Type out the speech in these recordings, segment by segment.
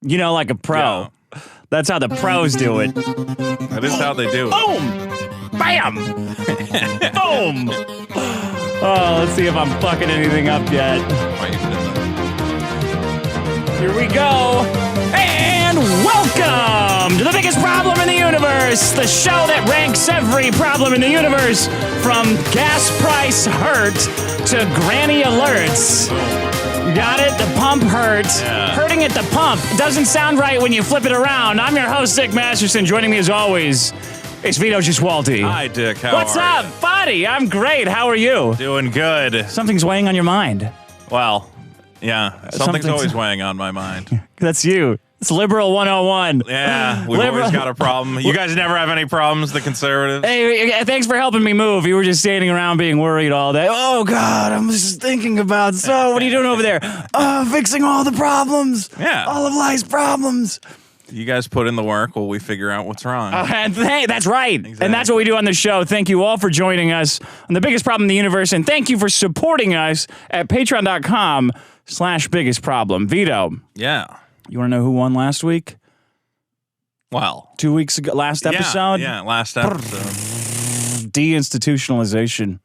You know, like a pro. Yeah. That's how the pros do it. That is how they do it. Boom! Bam! Boom! Oh, let's see if I'm fucking anything up yet. Here we go. And welcome to the biggest problem in the universe. The show that ranks every problem in the universe from gas price hurt to granny alerts. Got it? The pump hurts. Yeah. Hurting at the pump doesn't sound right when you flip it around. I'm your host, Dick Masterson. Joining me as always is Vito Links. Hi, Dick. How What's are up, buddy? I'm great. How are you? Doing good. Something's weighing on your mind. Well, yeah. Something's always weighing on my mind. That's you. It's Liberal 101. Yeah, we've always got a problem. You guys never have any problems, the conservatives? Hey, thanks for helping me move. You were just standing around being worried all day. Oh, God, I'm just thinking about, so what are you doing over there? Fixing all the problems. Yeah. All of life's problems. You guys put in the work while we figure out what's wrong. Hey, that's right. Exactly. And that's what we do on the show. Thank you all for joining us on the biggest problem in the universe. And thank you for supporting us at patreon.com/biggest problem. Vito. Yeah. You want to know who won last week? Well, 2 weeks ago, last episode? Yeah, last episode. Deinstitutionalization.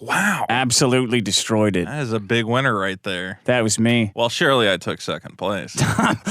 Wow. Absolutely destroyed it. That is a big winner right there. That was me. Well, surely I took second place. That's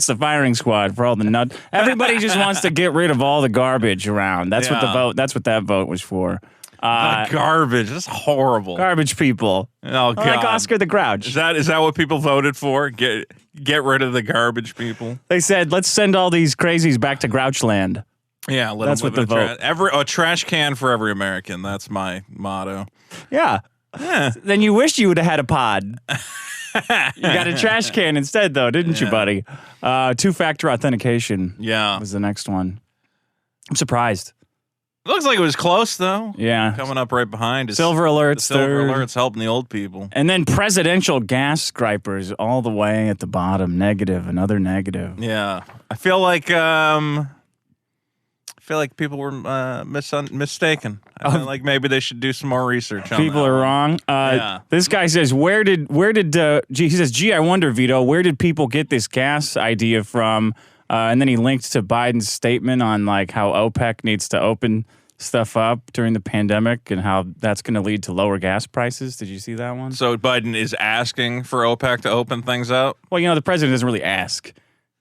the firing squad for all the nut. Everybody just wants to get rid of all the garbage around. That's what the vote. That's what that vote was for. Garbage. That's horrible. Garbage people. Oh, God. Like Oscar the Grouch. Is that what people voted for? Get rid of the garbage people. They said, let's send all these crazies back to Grouchland. Yeah, that's what the vote. A trash can for every American. That's my motto. Yeah. Then you wished you would have had a pod. You got a trash can instead, though, didn't you, buddy? Two-factor authentication. Yeah, was the next one. I'm surprised. It looks like it was close, though. Yeah. Coming up right behind is Silver Alerts. Silver Alerts helping the old people. And then presidential gas gripers all the way at the bottom. Negative, another negative. Yeah. I feel like people were mistaken. I feel like maybe they should do some more research on people that. Are wrong. This guy says, he says, gee, I wonder, Vito, where did people get this gas idea from? And then he linked to Biden's statement on like how OPEC needs to open stuff up during the pandemic and how that's going to lead to lower gas prices. Did you see that one? So Biden is asking for OPEC to open things up? Well, the president doesn't really ask.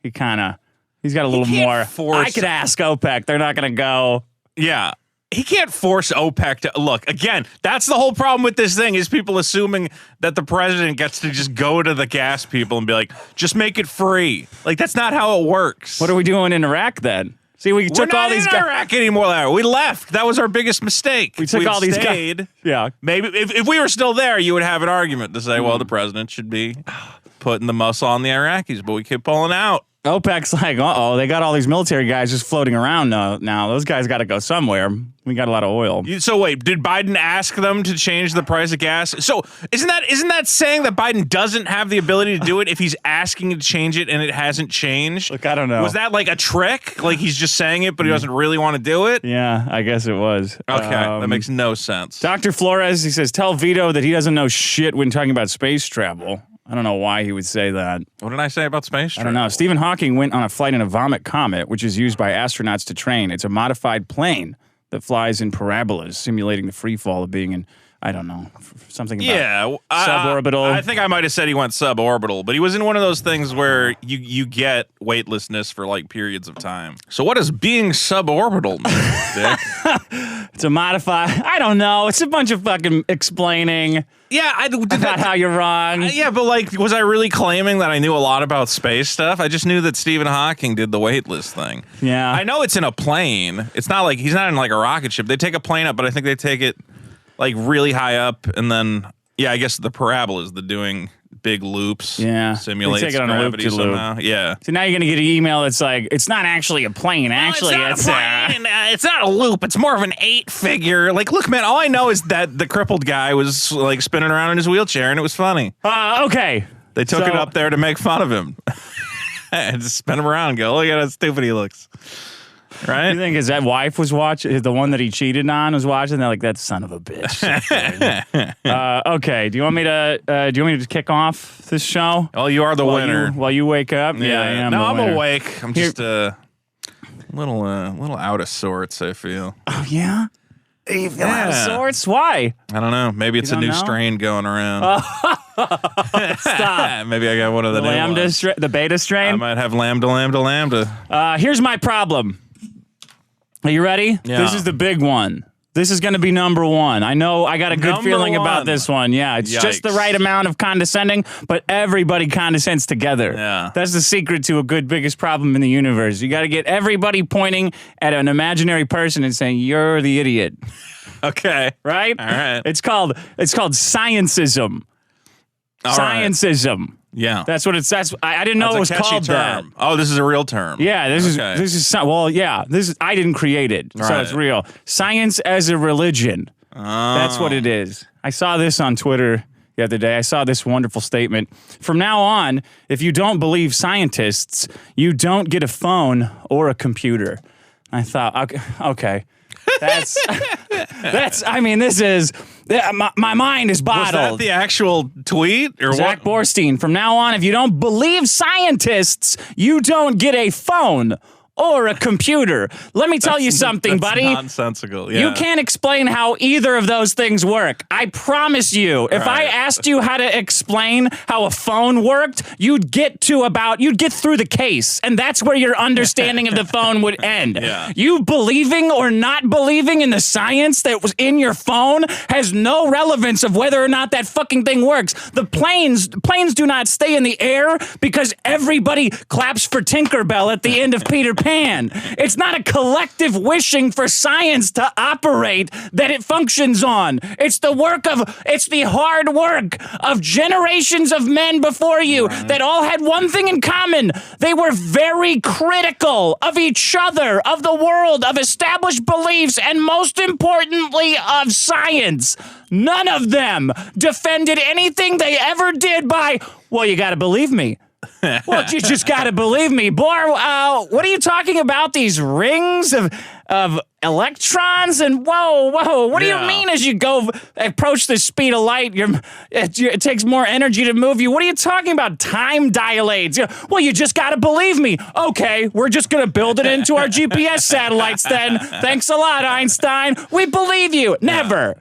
He's got a little more. I could ask OPEC. They're not going to go. Yeah. He can't force OPEC to look. Again, that's the whole problem with this thing is people assuming that the president gets to just go to the gas people and be like, just make it free. Like, that's not how it works. What are we doing in Iraq then? See, we took all these guys. We're not in Iraq anymore. We left. That was our biggest mistake. We took all these guys. Yeah. Maybe if we were still there, you would have an argument to say, well, the president should be putting the muscle on the Iraqis, but we keep pulling out. OPEC's like, they got all these military guys just floating around now. Those guys got to go somewhere. We got a lot of oil. So wait, did Biden ask them to change the price of gas? So isn't that saying that Biden doesn't have the ability to do it if he's asking to change it and it hasn't changed? Look, I don't know. Was that like a trick? Like he's just saying it, but he doesn't really want to do it? Yeah, I guess it was. Okay, that makes no sense. Dr. Flores, he says, tell Vito that he doesn't know shit when talking about space travel. I don't know why he would say that. What did I say about space travel? I don't know. Stephen Hawking went on a flight in a Vomit Comet, which is used by astronauts to train. It's a modified plane that flies in parabolas, simulating the free fall of being in, I don't know, something about suborbital. I think I might have said he went suborbital, but he was in one of those things where you get weightlessness for like periods of time. So what does being suborbital mean, Dick? It's a modified, I don't know. It's a bunch of fucking explaining. Yeah, I did about how you're wrong. Yeah, but like, was I really claiming that I knew a lot about space stuff? I just knew that Stephen Hawking did the weightless thing. Yeah. I know it's in a plane. It's not like, he's not in like a rocket ship. They take a plane up, but I think they take it like really high up, and then, yeah, I guess the parabola is the doing big loops. Yeah. Simulates take it on gravity a loop somehow. Yeah. So now you're going to get an email that's like, it's not actually a plane. Actually, it's not a loop. It's more of an 8-figure. Like, look, man, all I know is that the crippled guy was like spinning around in his wheelchair, and it was funny. Okay. They took it up there to make fun of him. And just spin him around and go, look at how stupid he looks. Right? You think his wife was watching, the one that he cheated on was watching? They're like, that son of a bitch. Okay. Do you want me to kick off this show? Oh, you are the winner. While you wake up? Yeah, I am. No, I'm winner. awake. I'm just a little out of sorts, I feel. Oh, yeah? You feel out of sorts? Why? I don't know. Maybe it's a new strain going around. Stop. Maybe I got one of the new ones. The beta strain? I might have lambda. Here's my problem. Are you ready? Yeah. This is the big one. This is going to be number one. I know I got a good feeling about this one. Yeah, it's just the right amount of condescending, but everybody condescends together. Yeah. That's the secret to a good biggest problem in the universe. You got to get everybody pointing at an imaginary person and saying, you're the idiot. Okay. Right? All right. It's called Scientism. Scientism. Right. Yeah. That's what it's. I didn't know it was called term. that. Oh, this is a real term. Yeah, this is well, yeah, this is. I didn't create it, so it's real. Science as a religion. Oh. That's what it is. I saw this on Twitter the other day. I saw this wonderful statement. From now on, if you don't believe scientists, you don't get a phone or a computer. I thought, okay. That's. I mean, this is. My mind is bottled. Was that the actual tweet or Zach what? Borstein. From now on, if you don't believe scientists, you don't get a phone or a computer. Let me tell you something, buddy. Nonsensical. Yeah. You can't explain how either of those things work. I promise you. If I asked you how to explain how a phone worked, you'd get through the case, and that's where your understanding of the phone would end. Yeah. You believing or not believing in the science that was in your phone has no relevance of whether or not that fucking thing works. The planes do not stay in the air because everybody claps for Tinkerbell at the end of Peter Pan. It's not a collective wishing for science to operate that it functions on. It's the hard work of generations of men before you that all had one thing in common. They were very critical of each other, of the world, of established beliefs, and most importantly, of science. None of them defended anything they ever did by, well, you gotta believe me. Well, you just got to believe me. Boy, what are you talking about? These rings of electrons? And whoa, what do you mean as you go approach the speed of light, it takes more energy to move you? What are you talking about? Time dilates. Well, you just got to believe me. Okay, we're just going to build it into our GPS satellites then. Thanks a lot, Einstein. We believe you. Never.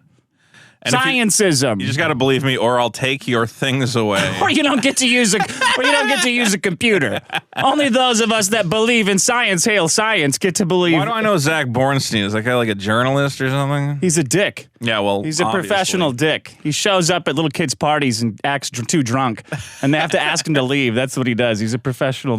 And Scientism. You just got to believe me, or I'll take your things away. Or you don't get to use a computer. Only those of us that believe in science, hail science, get to believe. Why do I know Zach Bornstein? Is that guy like a journalist or something? He's a dick. Yeah, well, he's a professional dick. He shows up at little kids' parties and acts too drunk, and they have to ask him to leave. That's what he does. He's a professional.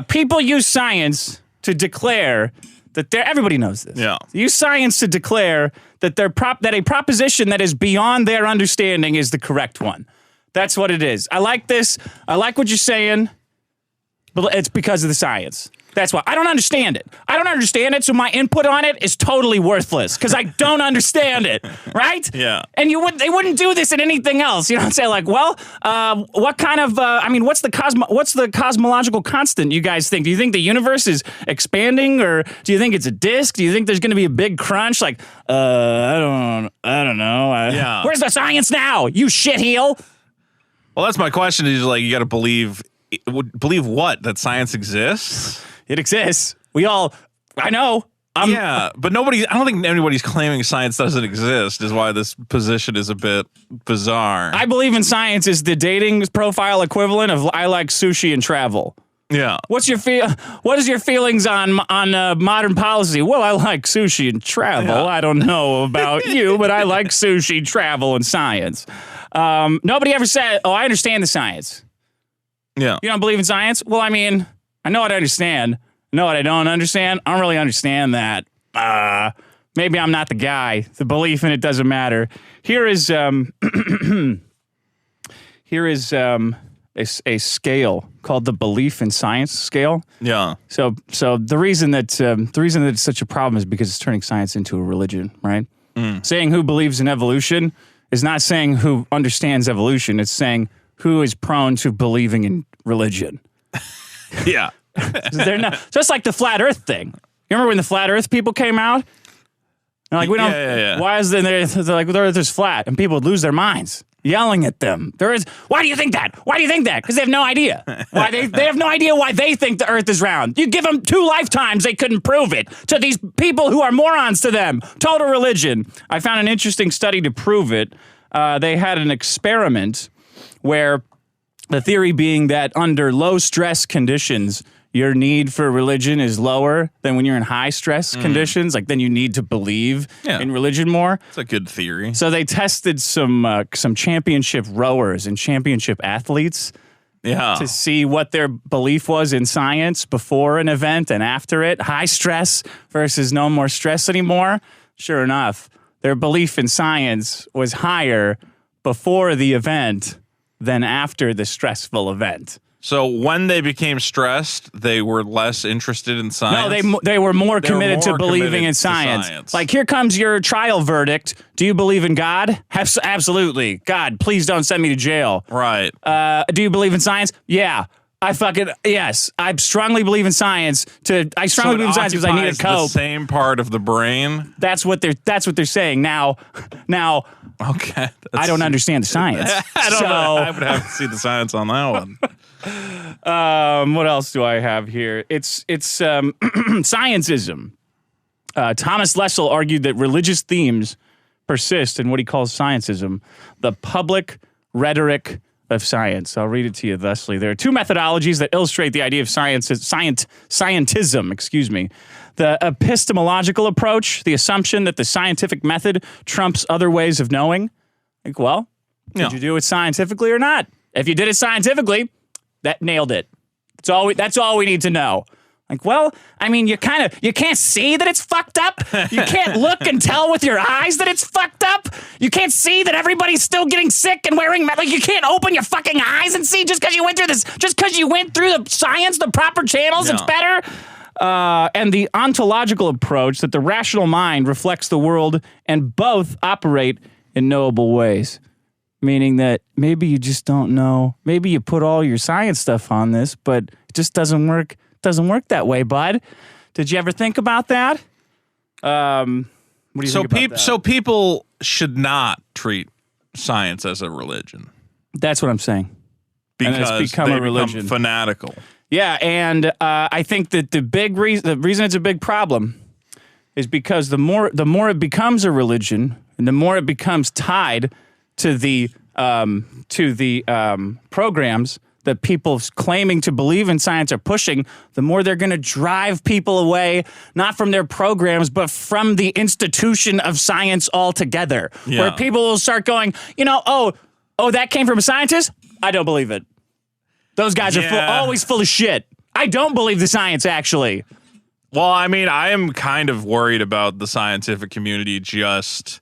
People use science to declare that everybody knows this. Yeah. Use science to declare that that a proposition that is beyond their understanding is the correct one. That's what it is. I like this. I like what you're saying, but it's because of the science. That's why. I don't understand it. So my input on it is totally worthless because I don't understand it, right? Yeah. And they wouldn't do this in anything else. You know what I'm saying? Like, well, what kind of, what's the cosmological constant you guys think? Do you think the universe is expanding, or do you think it's a disk? Do you think there's going to be a big crunch? Like, I don't know. Where's the science now, you shitheel? Well, that's my question. Is like, you got to believe what? That science exists? It exists. I know. Yeah, but I don't think anybody's claiming science doesn't exist is why this position is a bit bizarre. I believe in science is the dating profile equivalent of I like sushi and travel. Yeah. What is your feelings on modern policy? Well, I like sushi and travel. Yeah. I don't know about you, but I like sushi, travel, and science. Nobody ever said, "Oh, I understand the science." Yeah. You don't believe in science? Well, I mean, I know what I understand. I know what I don't understand. I don't really understand that. Maybe I'm not the guy. The belief in it doesn't matter. Here is a scale called the belief in science scale. Yeah. So the reason that it's such a problem is because it's turning science into a religion, right? Saying who believes in evolution is not saying who understands evolution. It's saying who is prone to believing in religion. Yeah. They're not, just like the flat earth thing. You remember when the flat Earth people came out? They're like, we don't. Yeah. Why is they're like the Earth is flat, and people would lose their minds yelling at them. Why do you think that? Why do you think that? Because they have no idea. Why they have no idea why they think the Earth is round. You give them 2 lifetimes, they couldn't prove it to these people who are morons to them. Total religion. I found an interesting study to prove it. They had an experiment where the theory being that under low stress conditions, your need for religion is lower than when you're in high stress conditions. Like then you need to believe in religion more. It's a good theory. So they tested some championship rowers and championship athletes to see what their belief was in science before an event and after it. High stress versus no more stress anymore. Sure enough, their belief in science was higher before the event than after the stressful event. So when they became stressed, they were less interested in science? No, they were more committed to believing in science. Like, here comes your trial verdict. Do you believe in God? Absolutely. God, please don't send me to jail. Right. Do you believe in science? Yeah. Yes. I strongly believe in science. I strongly believe in science because I need a cope. The same part of the brain? That's what they're saying. Now, okay. I don't understand the science. I don't know. I would have to see the science on that one. What else do I have here? It's Scientism. Thomas Lessel argued that religious themes persist in what he calls Scientism, the public rhetoric of science. I'll read it to you thusly. There are 2 methodologies that illustrate the idea of scientism. The epistemological approach, the assumption that the scientific method trumps other ways of knowing. Like, well, did you do it scientifically or not? If you did it scientifically, that nailed it. That's all we need to know. Like, well, I mean, you can't see that it's fucked up. You can't look and tell with your eyes that it's fucked up. You can't see that everybody's still getting sick and wearing like you can't open your fucking eyes and see just because you went through this, just because you went through the science, the proper channels, it's better. And the ontological approach that the rational mind reflects the world and both operate in knowable ways. Meaning that maybe you just don't know. Maybe you put all your science stuff on this, but it just doesn't work. Doesn't work that way, bud. Did you ever think about that? What do you think about that? So people should not treat science as a religion. That's what I'm saying. Because it's become a religion. Become fanatical. Yeah, and I think that the reason it's a big problem is because the more it becomes a religion and the more it becomes tied to the programs that people claiming to believe in science are pushing, the more they're going to drive people away, not from their programs, but from the institution of science altogether. Yeah. Where people will start going, oh, that came from a scientist? I don't believe it. Those guys are always full of shit. I don't believe the science, actually. Well, I mean, I am kind of worried about the scientific community just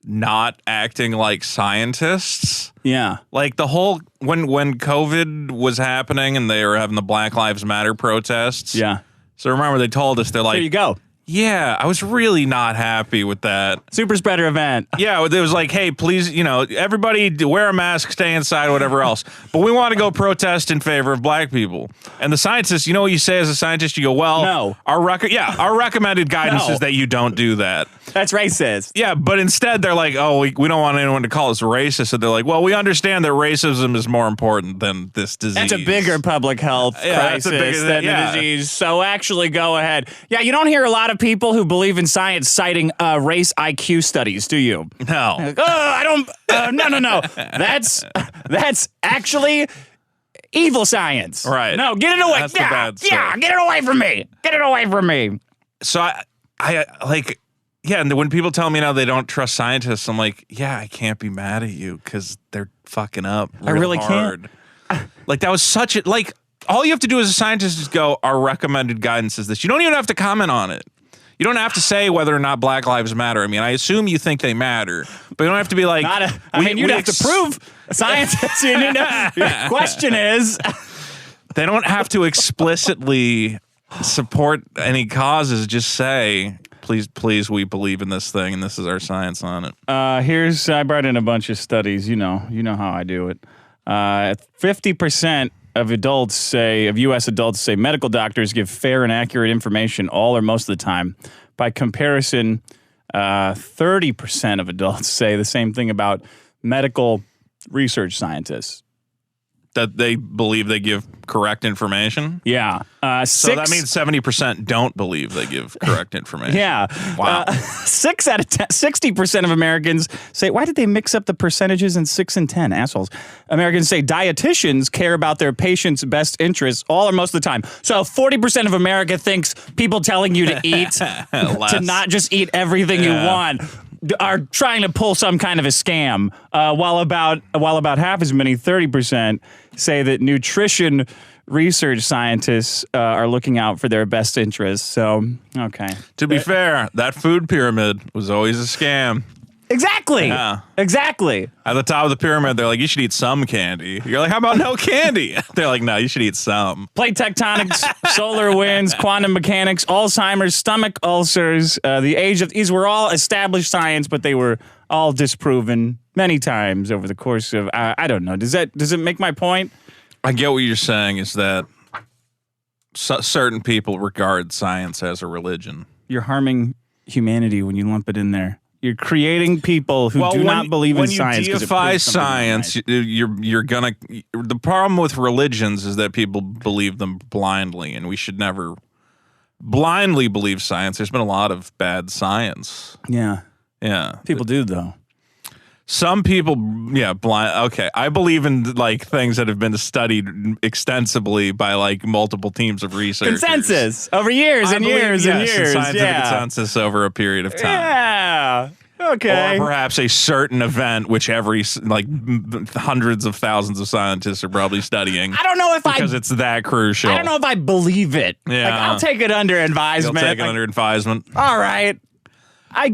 not acting like scientists. Yeah. Like the whole, when COVID was happening and they were having the Black Lives Matter protests. Yeah. So remember they told us, they're like, there you go. Yeah, I was really not happy with that. Super spreader event. Yeah, it was like, hey, please, everybody wear a mask, stay inside, whatever else. But we want to go protest in favor of black people. And the scientists, you know what you say as a scientist? You go, well, no. Our recommended guidance is that you don't do that. That's racist. Yeah, but instead they're like, oh, we don't want anyone to call us racist. So they're like, well, we understand that racism is more important than this disease. That's a bigger public health crisis than the disease. So actually go ahead. Yeah, you don't hear a lot of people who believe in science citing race IQ studies, do you? No. Like, I don't. No. That's actually evil science. Right. No, get it away. That's the bad stuff. Yeah, get it away from me. Get it away from me. So I like. Yeah, and when people tell me now they don't trust scientists, I'm like, yeah, I can't be mad at you because they're fucking up. I really hard. Can't. Like that was such a like. All you have to do as a scientist is go, our recommended guidance is this. You don't even have to comment on it. You don't have to say whether or not Black Lives Matter. I mean, I assume you think they matter, but you don't have to be like. You'd have to prove scientists. The question is, they don't have to explicitly support any causes. Just say, please, we believe in this thing, and this is our science on it. I brought in a bunch of studies. You know how I do it. 50% of U.S. adults say medical doctors give fair and accurate information all or most of the time. By comparison, 30% of adults say the same thing about medical research scientists. That they believe they give correct information? Yeah. So that means 70% don't believe they give correct information. Yeah. Wow. 6 out of 10, 60% of Americans say, why did they mix up the percentages in 6 and 10? Assholes. Americans say dietitians care about their patients' best interests all or most of the time. So 40% of America thinks people telling you to eat, to not just eat everything you want, are trying to pull some kind of a scam, while about half as many, 30%, say that nutrition research scientists are looking out for their best interests. So, okay. To be fair, that food pyramid was always a scam. Exactly. Yeah. Exactly. At the top of the pyramid, they're like, you should eat some candy. You're like, how about no candy? They're like, no, you should eat some. Plate tectonics, solar winds, quantum mechanics, Alzheimer's, stomach ulcers, the age of... These were all established science, but they were all disproven many times over the course of... I don't know. Does it make my point? I get what you're saying is that certain people regard science as a religion. You're harming humanity when you lump it in there. You're creating people who do not believe in science. When you deify science, you're gonna. The problem with religions is that people believe them blindly, and we should never blindly believe science. There's been a lot of bad science. Yeah. Yeah. People do, though. Some people, blind. Okay, I believe in like things that have been studied extensively by like multiple teams of researchers. Consensus over years and years and years. Scientific consensus over a period of time. Yeah. Okay. Or perhaps a certain event which every hundreds of thousands of scientists are probably studying. I don't know if because it's that crucial. I don't know if I believe it. Yeah. Like, I'll take it under advisement. You'll take it under advisement. All right.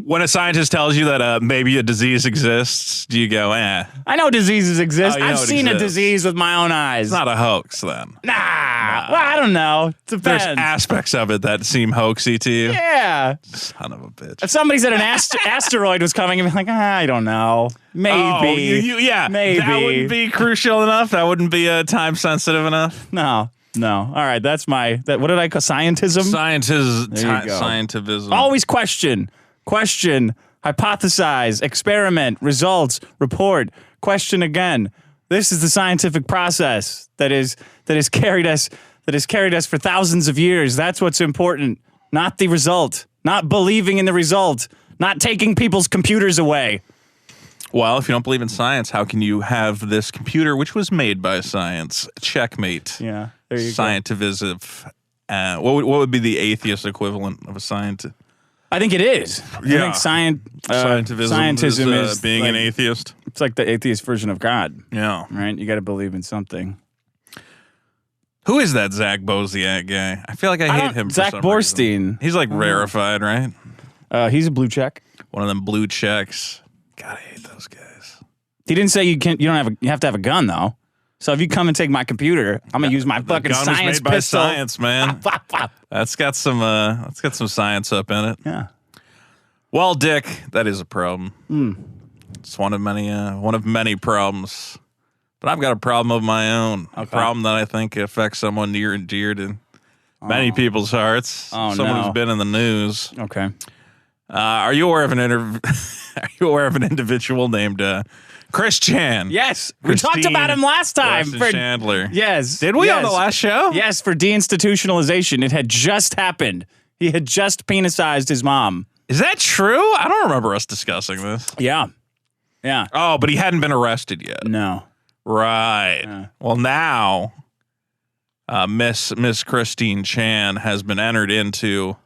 When a scientist tells you that maybe a disease exists, do you go, eh? I know diseases exist. Oh, you know I've seen a disease with my own eyes. It's not a hoax, then. Nah. Well, I don't know. It depends. There's aspects of it that seem hoaxy to you. Yeah. Son of a bitch. If somebody said an asteroid was coming, I'd be like, I don't know. Maybe. Oh, yeah. Maybe. That wouldn't be crucial enough? That wouldn't be time sensitive enough? No. All right. That's what did I call scientism? Scientivism. Always question, hypothesize, experiment, results, report, question again. This is the scientific process that has carried us for thousands of years. That's what's important, not the result, not believing in the result, not taking people's computers away. Well, if you don't believe in science, how can you have this computer, which was made by science? Checkmate. Yeah, there you Scientivism. What would be the atheist equivalent of a scientist? I think it is. Yeah. I think scientism is being like, an atheist. It's like the atheist version of God. Yeah. Right? You got to believe in something. Who is that Zach Boziak guy? I feel like I hate him for Zach some Borstein. reason. He's like rarefied, right? He's a blue check. One of them blue checks. God, I hate those guys. He didn't say you have to have a gun, though. So if you come and take my computer, I'm gonna use my fucking gun science was made pistol. by science, man. That's got some science up in it. Yeah. Well, Dick, that is a problem. It's one of many problems. But I've got a problem of my own. A problem that I think affects someone near and dear to many people's hearts. Someone who's been in the news. Okay. Are you aware of an individual named Chris Chan? Yes, we talked about him last time. For Chandler. Yes. Did we on the last show? Yes, for deinstitutionalization. It had just happened. He had just penicized his mom. Is that true? I don't remember us discussing this. Yeah. Oh, but he hadn't been arrested yet. No. Right. Yeah. Well, now Miss Christine Chan has been entered into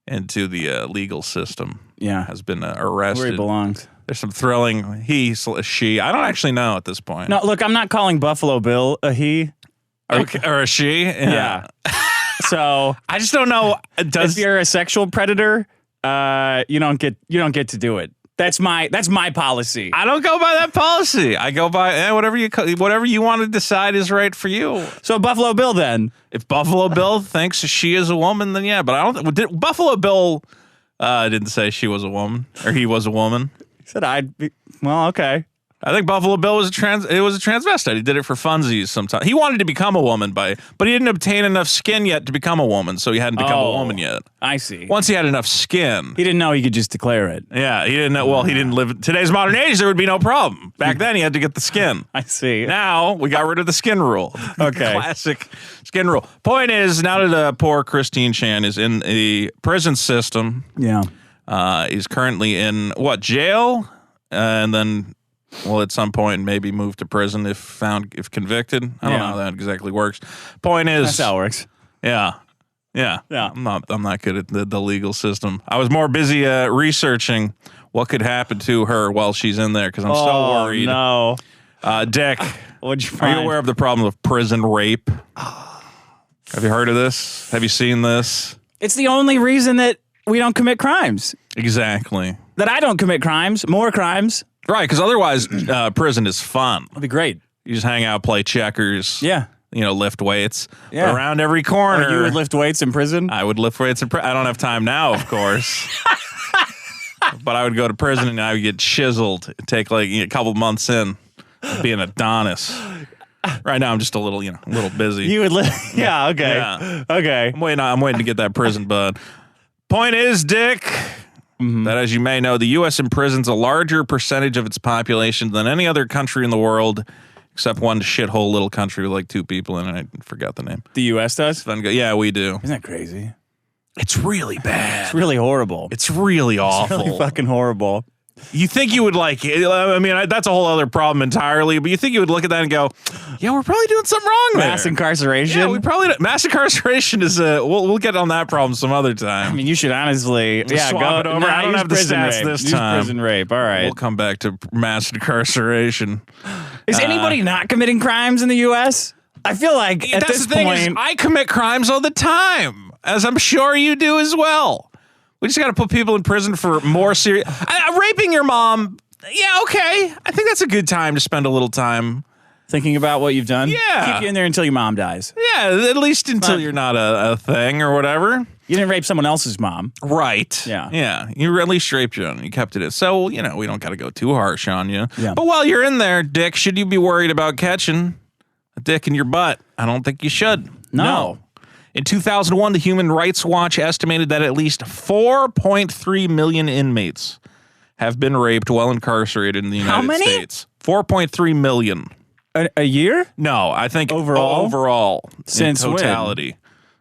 the legal system. Yeah. Has been arrested. Where he belongs. There's some thrilling she. I don't actually know at this point. No, look, I'm not calling Buffalo Bill a he. Or a she. Yeah. So I just don't know. If you're a sexual predator, you don't get to do it. That's my policy. I don't go by that policy. I go by whatever you want to decide is right for you. So Buffalo Bill, then, if Buffalo Bill thinks she is a woman, then yeah. But I don't. Buffalo Bill didn't say she was a woman or he was a woman. He said I'd be. Well, okay. I think Buffalo Bill was a transvestite. He did it for funsies sometimes. He wanted to become a woman but he didn't obtain enough skin yet to become a woman, so he hadn't become a woman yet. I see. Once he had enough skin. He didn't know he could just declare it. Yeah, he didn't know. Well, he didn't live in today's modern age. There would be no problem. Back then, he had to get the skin. I see. Now, we got rid of the skin rule. Okay. Classic skin rule. Point is, now that poor Christine Chan is in the prison system, he's currently in, jail? And then... Well, at some point, maybe move to prison if convicted. I don't know how that exactly works. Point is, that's how it works. Yeah. I'm not good at the legal system. I was more busy researching what could happen to her while she's in there because I'm so worried. No, Dick, what'd you find? Are you aware of the problem of prison rape? Have you heard of this? Have you seen this? It's the only reason that we don't commit crimes. Exactly. That I don't commit crimes, more crimes. Right, because otherwise prison is fun. That'd be great. You just hang out, play checkers. Yeah. Lift weights around every corner. You would lift weights in prison? I would lift weights in prison. I don't have time now, of course. But I would go to prison and I would get chiseled. It'd take a couple months in. I'd be an Adonis. Right now, I'm just a little busy. You would lift. Yeah, okay. Yeah. Okay. I'm waiting to get that prison bud. Point is, Dick... that, as you may know, the U.S. imprisons a larger percentage of its population than any other country in the world, except one shithole little country with 2 people in it. I forgot the name. The U.S. does? Yeah, we do. Isn't that crazy? It's really bad. It's really horrible. It's really awful. It's really fucking horrible. You think you would like it. I mean, that's a whole other problem entirely, but you think you would look at that and go, yeah, we're probably doing something wrong there. Mass incarceration? Yeah, we probably... Mass incarceration is we'll get on that problem some other time. I mean, you should honestly... swap it over. I don't have the stats this time. Use prison rape. All right. We'll come back to mass incarceration. Is anybody not committing crimes in the U.S.? I feel like at this point... I commit crimes all the time, as I'm sure you do as well. We just got to put people in prison for more serious... raping your mom, yeah, okay. I think that's a good time to spend a little time. Thinking about what you've done? Yeah. Keep you in there until your mom dies. Yeah, at least until you're not a thing or whatever. You didn't rape someone else's mom. Right. Yeah. Yeah. You at least raped your own. You kept it in. So, we don't got to go too harsh on you. Yeah. But while you're in there, Dick, should you be worried about catching a dick in your butt? I don't think you should. No. In 2001, the Human Rights Watch estimated that at least 4.3 million inmates have been raped while incarcerated in the United States. 4.3 million. A year? No, I think overall? Overall. Since in totality.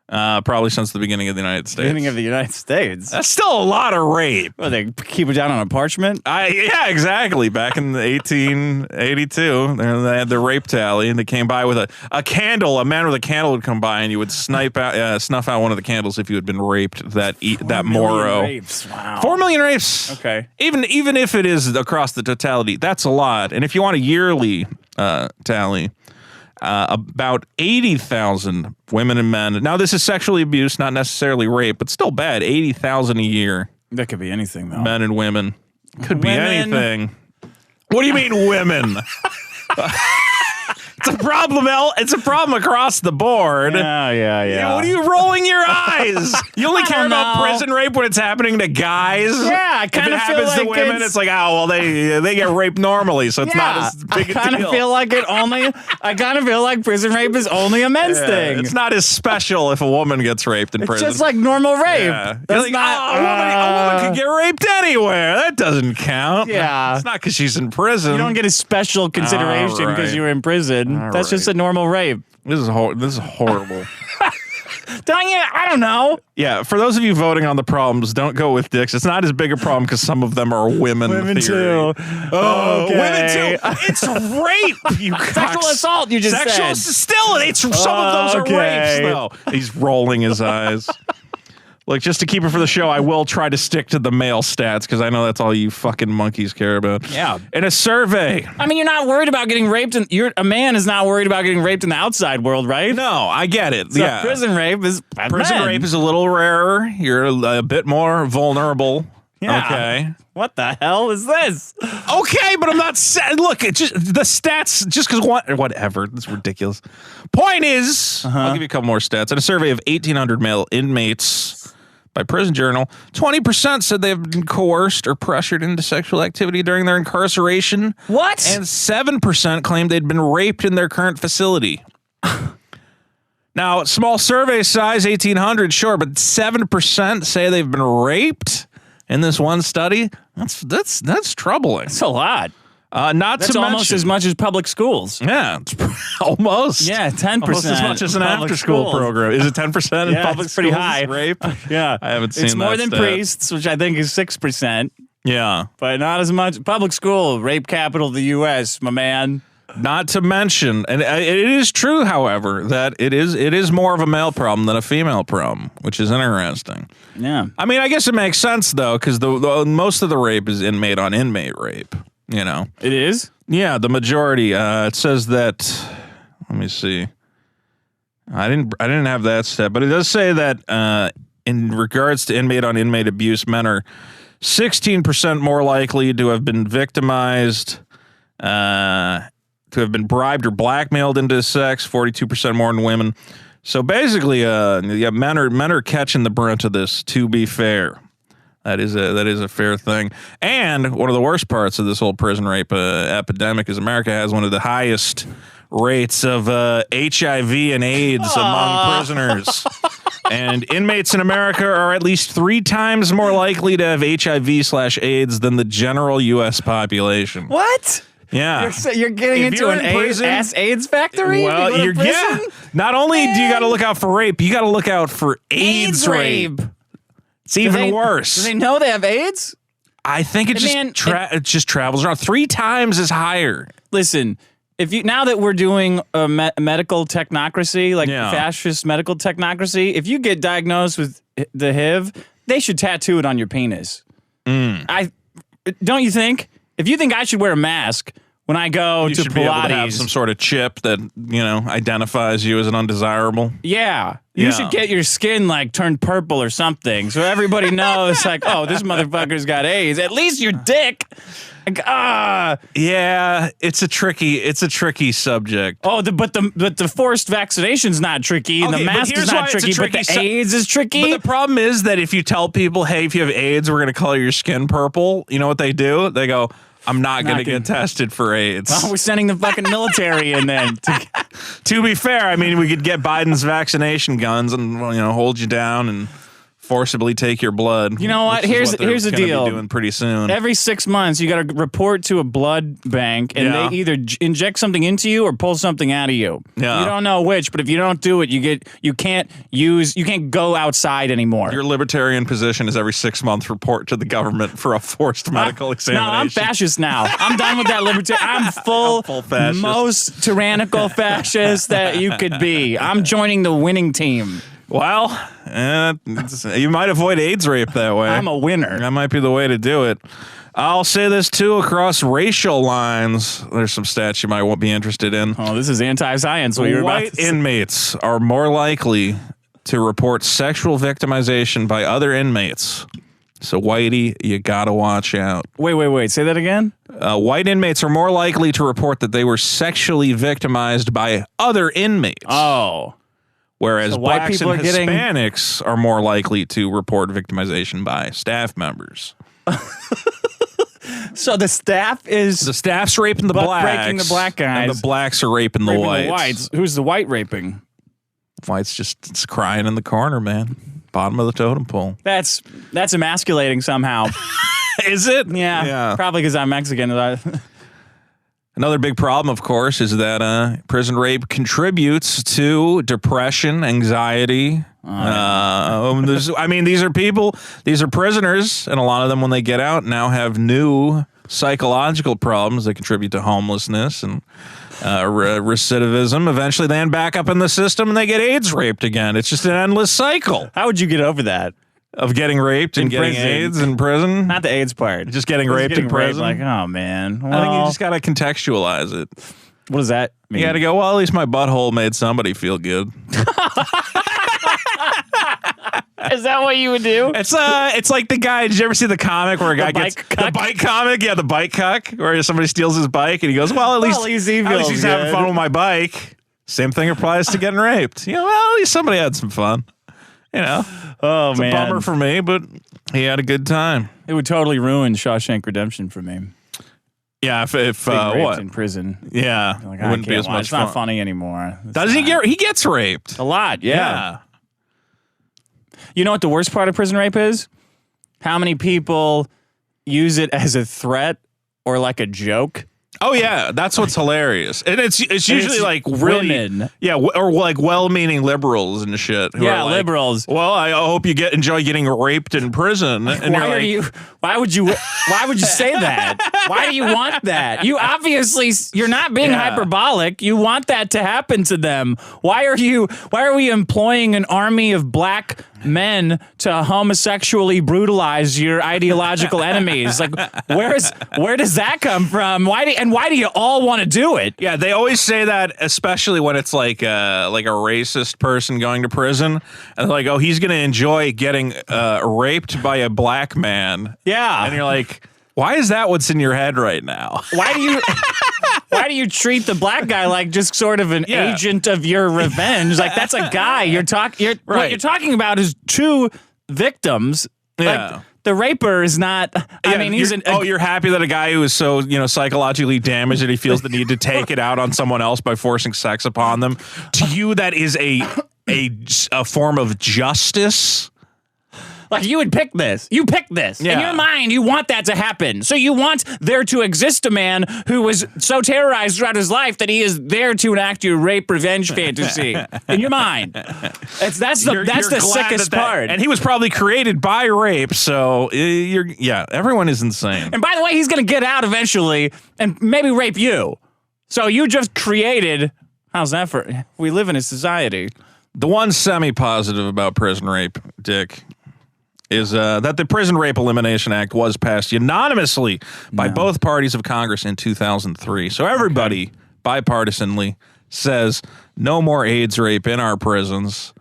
Probably since the beginning of the United States. Beginning of the United States. That's still a lot of rape. Well, they keep it down on a parchment? Yeah, exactly. Back in 1882, they had the rape tally, and they came by with a candle. A man with a candle would come by, and you would snuff out one of the candles if you had been raped that morrow. Rapes. Wow. 4 million rapes. Okay. Even if it is across the totality, that's a lot. And if you want a yearly tally, about 80,000 women and men. Now, this is sexually abuse, not necessarily rape, but still bad. 80,000 a year. That could be anything, though. Men and women. Could be anything. What do you mean, women? It's a problem, It's a problem across the board. Yeah. What are you rolling your eyes? You only care about prison rape when it's happening to guys? Yeah, I kind of feel like if it happens to women, it's like, they get raped normally, so it's not as big a deal. I kind of feel like prison rape is only a men's thing. It's not as special if a woman gets raped in prison. It's just like normal rape. Yeah. That's like, not a woman could get raped anywhere. That doesn't count. Yeah. It's not because she's in prison. You don't get a special consideration because you're in prison. That's just a normal rape. This is horrible. I don't know. Yeah, for those of you voting on the problems, don't go with dicks. It's not as big a problem because some of them are women. Women theory. too. Oh, okay. Women too. It's rape. You sexual assault. You just said. Still, some of those are rapes though. He's rolling his eyes. Like, just to keep it for the show, I will try to stick to the male stats because I know that's all you fucking monkeys care about. Yeah. In a survey. I mean, you're not worried about getting raped. A man is not worried about getting raped in the outside world, right? No, I get it. So prison rape is rape is a little rarer. You're a bit more vulnerable. Yeah. Okay. What the hell is this? Okay, but I'm not saying. Look, it's just the stats. Just because whatever. That's ridiculous. Point is, I'll give you a couple more stats. In a survey of 1,800 male inmates, by Prison Journal. 20% said they have been coerced or pressured into sexual activity during their incarceration. What? And 7% claimed they'd been raped in their current facility. Now, small survey size, 1,800, sure, but 7% say they've been raped in this one study. That's troubling. That's a lot. That's almost as much as public schools. Yeah, it's almost. Yeah, 10%. Almost as much as an after-school program. Is it 10% in Yeah, public it's pretty schools? high. Rape? Yeah. I haven't seen It's more than stat. priests, which I think is 6%, Yeah. but not as much. Public school, rape capital of the U.S., my man. Not to mention, and it is true, however, that it is more of a male problem than a female problem, which is interesting. Yeah. I mean, I guess it makes sense, though, because the most of the rape is inmate-on-inmate rape, you know? It is? Yeah, the majority. It says that. Let me see. I didn't have that stat, but it does say that in regards to inmate-on-inmate abuse, men are 16% more likely to have been victimized, to have been bribed or blackmailed into sex. 42% more than women. So basically, men are catching the brunt of this. To be fair. That is a fair thing. And one of the worst parts of this whole prison rape epidemic is America has one of the highest rates of HIV and AIDS among prisoners. And inmates in America are at least 3 times more likely to have HIV/AIDS than the general U.S. population. What? Yeah. You're getting If into you're an in prison- AIDS factory? Well, You go to prison? Not only do you got to look out for rape, you got to look out for AIDS rape. It's even worse. Do they know they have AIDS? I think it just travels around 3 times as higher. Listen, now that we're doing a medical technocracy, like Yeah. fascist medical technocracy, if you get diagnosed with the HIV, they should tattoo it on your penis. Don't you think? If you think I should wear a mask when I go You to should be able to have Pilates, some sort of chip that, identifies you as an undesirable. yeah, you Yeah. should get your skin like turned purple or something, so everybody knows like, oh, this motherfucker's got AIDS. At least your dick. Like, Yeah, it's a tricky subject. Oh, but the forced vaccination's not tricky, and Okay, the but mask here's is why not it's a tricky, but tricky the AIDS is tricky. But the problem is that if you tell people, hey, if you have AIDS, we're going to color your skin purple, you know what they do? They go, I'm not going to get tested for AIDS. Well, we're sending the fucking military in then. To be fair, I mean, we could get Biden's vaccination guns and hold you down and forcibly take your blood. You know what? which is Here's the they're gonna deal. be doing pretty soon. Every 6 months, you got to report to a blood bank, and Yeah. they either inject something into you or pull something out of you. Yeah. You don't know which, but if you don't do it, you can't go outside anymore. Your libertarian position is every 6 months report to the government for a forced medical examination. No, I'm fascist now. I'm done with that libertarian. I'm full fascist. most tyrannical fascist that you could be. I'm joining the winning team. Well, you might avoid AIDS rape that way. I'm a winner. That might be the way to do it. I'll say this, too, across racial lines. There's some stats you might be interested in. Oh, this is anti-science. What you're about White to say. inmates are more likely to report sexual victimization by other inmates. So, Whitey, you got to watch out. Wait. Say that again? White inmates are more likely to report that they were sexually victimized by other inmates. Oh. Whereas So white blacks people and are getting- Hispanics are more likely to report victimization by staff members. So the staff is The staff's raping the blacks. breaking the black guys. And the blacks are raping the raping whites. the whites. Who's the white raping? Whites it's crying in the corner, man. Bottom of the totem pole. That's emasculating somehow. Is it? Yeah. Probably because I'm Mexican. Another big problem, of course, is that prison rape contributes to depression, anxiety. These are people, these are prisoners, and a lot of them, when they get out, now have new psychological problems that contribute to homelessness and recidivism. Eventually, they end back up in the system and they get AIDS raped again. It's just an endless cycle How would you get over that? of getting raped and getting prison. AIDS in prison. Not the AIDS part. Just getting raped in prison. Like, oh man. I think you Well, just got to contextualize it. what does that mean? You got to go, well, at least my butthole made somebody feel good. Is that what you would do? It's like the guy. Did you ever see the comic where a guy gets bike cuck? the bike comic? Yeah, the bike cuck, where somebody steals his bike and he goes, "Well, at least he at feels least he's having good." fun with my bike." Same thing applies to getting raped. Well, at least somebody had some fun. You know, Oh, it's man. a bummer for me, but he had a good time. It would totally ruin Shawshank Redemption for me. Yeah, if Being raped what? in prison. Yeah, Like, it I wouldn't be can't as watch. much It's fun. not funny anymore. Does he get? He gets raped. A lot, yeah. You know what the worst part of prison rape is? How many people use it as a threat or like a joke? Oh yeah, that's what's hilarious, and it's usually it's like really, women. yeah, or like well-meaning liberals and shit. Who Yeah, are like, liberals. Well, I hope you enjoy getting raped in prison. And Why would you say that? Why do you want that? You're not being Yeah. hyperbolic. You want that to happen to them. Why are we employing an army of black men to homosexually brutalize your ideological enemies? Like, where does that come from? Why do you all want to do it? Yeah, they always say that, especially when it's like a racist person going to prison, and like, oh, he's gonna enjoy getting raped by a black man. Yeah. And you're like, why is that what's in your head right now? Why do you treat the black guy like just sort of an Yeah. agent of your revenge? Like, that's a guy. What Right. you're talking about is two victims. Yeah. Like, the raper is not. I mean, he's you're happy that a guy who is so psychologically damaged that he feels the need to take it out on someone else by forcing sex upon them. To you, that is a form of justice. like, you would pick this. You pick this. Yeah. In your mind, you want that to happen. So you want there to exist a man who was so terrorized throughout his life that he is there to enact your rape revenge fantasy. In your mind. That's the You're glad sickest part. And he was probably created by rape, so everyone is insane. And by the way, he's going to get out eventually and maybe rape you. So you just created. How's that for? We live in a society. The one semi-positive about prison rape, Dick, is that the Prison Rape Elimination Act was passed unanimously by both parties of Congress in 2003. So everybody, bipartisanly, says no more AIDS rape in our prisons.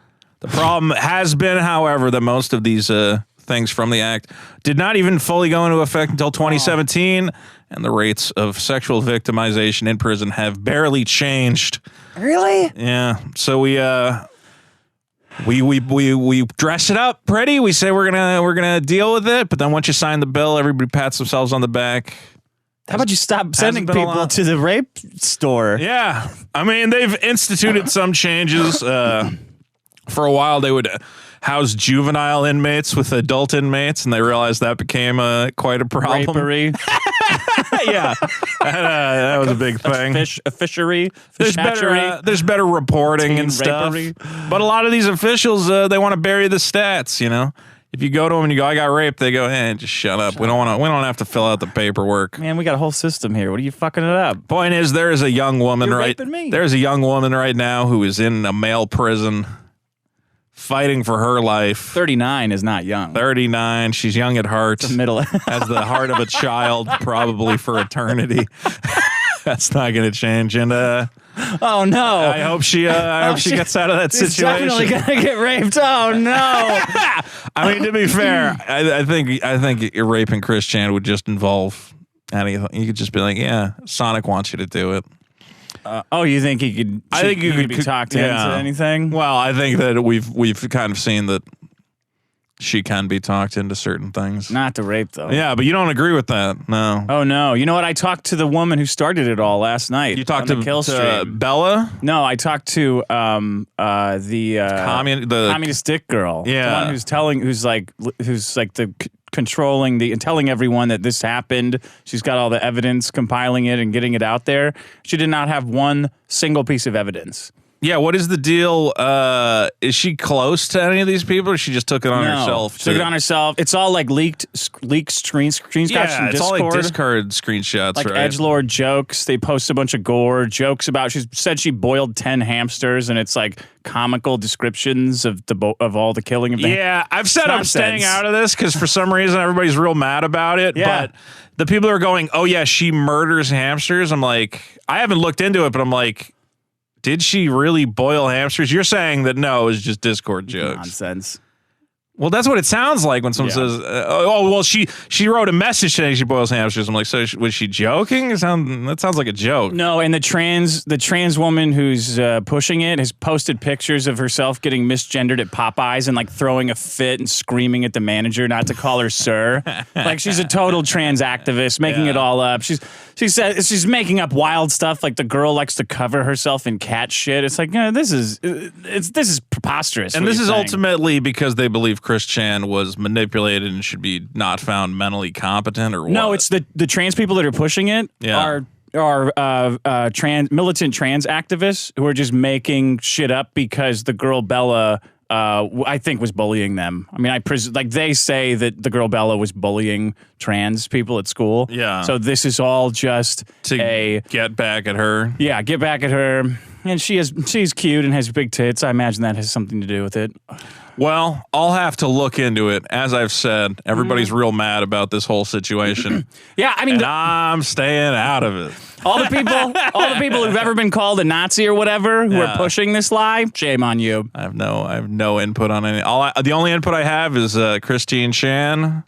The problem has been, however, that most of these things from the act did not even fully go into effect until 2017, and the rates of sexual victimization in prison have barely changed. Really? Yeah. So we dress it up pretty. We say we're gonna deal with it, but then once you sign the bill, everybody pats themselves on the back. How about you stop sending been a people lot. to the rape store? Yeah, I mean they've instituted some changes. For a while, they would house juvenile inmates with adult inmates, and they realized that became quite a problem. Rapery. Yeah, that was a big thing. A fishery. There's better reporting Teen and stuff. rapery. But a lot of these officials, they want to bury the stats. You know, if you go to them and you go, "I got raped," they go, just shut up. We don't have to fill out the paperwork. Man, we got a whole system here. What are you fucking it up? Point is, there is a young woman You're raping me. There's a young woman right now who is in a male prison, fighting for her life. 39 is not young. 39. She's young at heart. Middle. Has the heart of a child, probably for eternity. That's not going to change. And Oh no! I hope she gets out of that She's situation. definitely gonna get raped. Oh no! I mean, to be fair, I think raping Christian would just involve anything. You could just be like, yeah, Sonic wants you to do it. You think he could? I think you could be talked into anything. Well, I think that we've kind of seen that she can be talked into certain things. Not to rape though. Yeah, but you don't agree with that, no? Oh no! You know what? I talked to the woman who started it all last night. You talked on to the kill stream. Bella, No, I talked to the communist dick girl. Yeah. the one who's like the controlling and telling everyone that this happened. She's got all the evidence, compiling it and getting it out there. She did not have one single piece of evidence. Yeah, what is the deal? Is she close to any of these people, or she just took it on herself? She took it on herself. It's all like leaked screenshots from Yeah, it's Discord. all like Discord screenshots, Like right? edgelord jokes. They post a bunch of gore jokes about. She said she boiled 10 hamsters, and it's like comical descriptions of all the killing of them. Yeah, I've said I'm staying nonsense. out of this because for some reason everybody's real mad about it. Yeah. But the people who are going, oh yeah, she murders hamsters. I'm like, I haven't looked into it, but I'm like, did she really boil hamsters? You're saying that no, it was just Discord jokes. Nonsense. Well, that's what it sounds like when someone says, well, she wrote a message saying she boils hamsters. I'm like, so was she joking? That sounds like a joke. No, and the trans woman who's pushing it has posted pictures of herself getting misgendered at Popeyes and like throwing a fit and screaming at the manager not to call her sir. Like she's a total trans activist, making it all up. She said she's making up wild stuff like the girl likes to cover herself in cat shit. It's like, this is preposterous. And this is ultimately because they believe Chris Chan was manipulated and should be not found mentally competent or what? No, it's the trans people that are pushing it are militant trans activists who are just making shit up because the girl Bella I think was bullying them. I mean, they say that the girl Bella was bullying trans people at school. Yeah. So this is all just to get back at her. Yeah, get back at her. And she's cute and has big tits. I imagine that has something to do with it. Well, I'll have to look into it. As I've said, everybody's real mad about this whole situation. Yeah, I mean, and I'm staying out of it. All the people who've ever been called a Nazi or whatever who are pushing this lie, shame on you. I have no input on any. The only input I have is Christine Chan,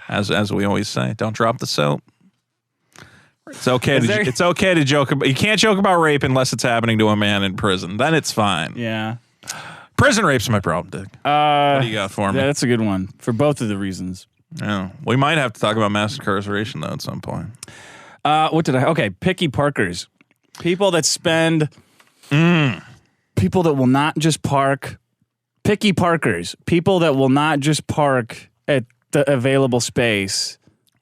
as we always say, don't drop the soap. It's okay. It's okay to joke about. You can't joke about rape unless it's happening to a man in prison. Then it's fine. Yeah. Prison rape's my problem, Dick. What do you got for me? Yeah, that's a good one for both of the reasons. Yeah, we might have to talk about mass incarceration though at some point. Okay, picky parkers, people that spend, people that will not just park, picky parkers, people that will not just park at the available space.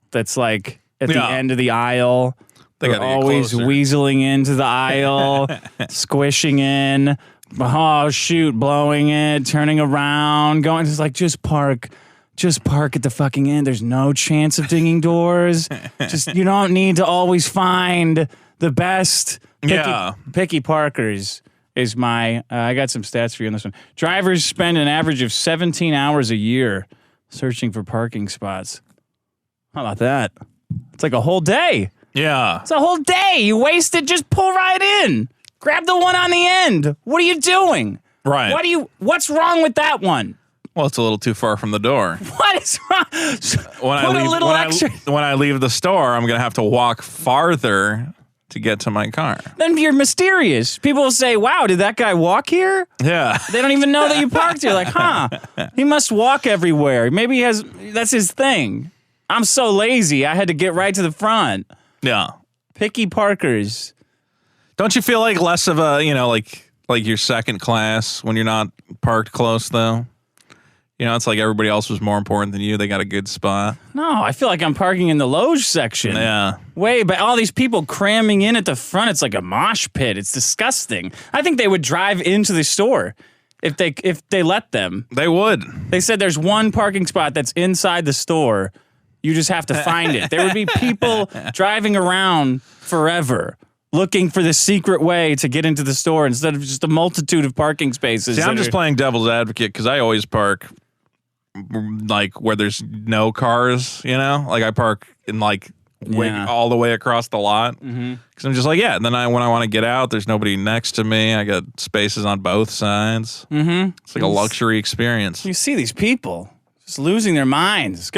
That's like at the end of the aisle. They're always weaseling into the aisle, squishing in. Oh, shoot, blowing it, turning around, going, it's like, just park at the fucking end. There's no chance of dinging doors. You don't need to always find the best. Picky parkers is my, I got some stats for you on this one. Drivers spend an average of 17 hours a year searching for parking spots. How about that? It's like a whole day. Yeah. It's a whole day. You wasted, just pull right in. Grab the one on the end. What are you doing? Right. What's wrong with that one? Well, it's a little too far from the door. What is wrong? When I leave the store, I'm going to have to walk farther to get to my car. Then you're mysterious. People will say, wow, did that guy walk here? Yeah. They don't even know that you parked here. Like, he must walk everywhere. Maybe that's his thing. I'm so lazy, I had to get right to the front. Yeah. Picky parkers. Don't you feel like less of a, like you're second class when you're not parked close, though? It's like everybody else was more important than you. They got a good spot. No, I feel like I'm parking in the loge section. Yeah. But all these people cramming in at the front, it's like a mosh pit. It's disgusting. I think they would drive into the store if they let them. They would. They said there's one parking spot that's inside the store. You just have to find it. There would be people driving around forever looking for the secret way to get into the store instead of just a multitude of parking spaces. See, I'm just playing devil's advocate because I always park like where there's no cars, like I park in all the way across the lot because I'm just like, and then when I want to get out, there's nobody next to me. I got spaces on both sides. It's like a luxury experience. You see these people just losing their minds,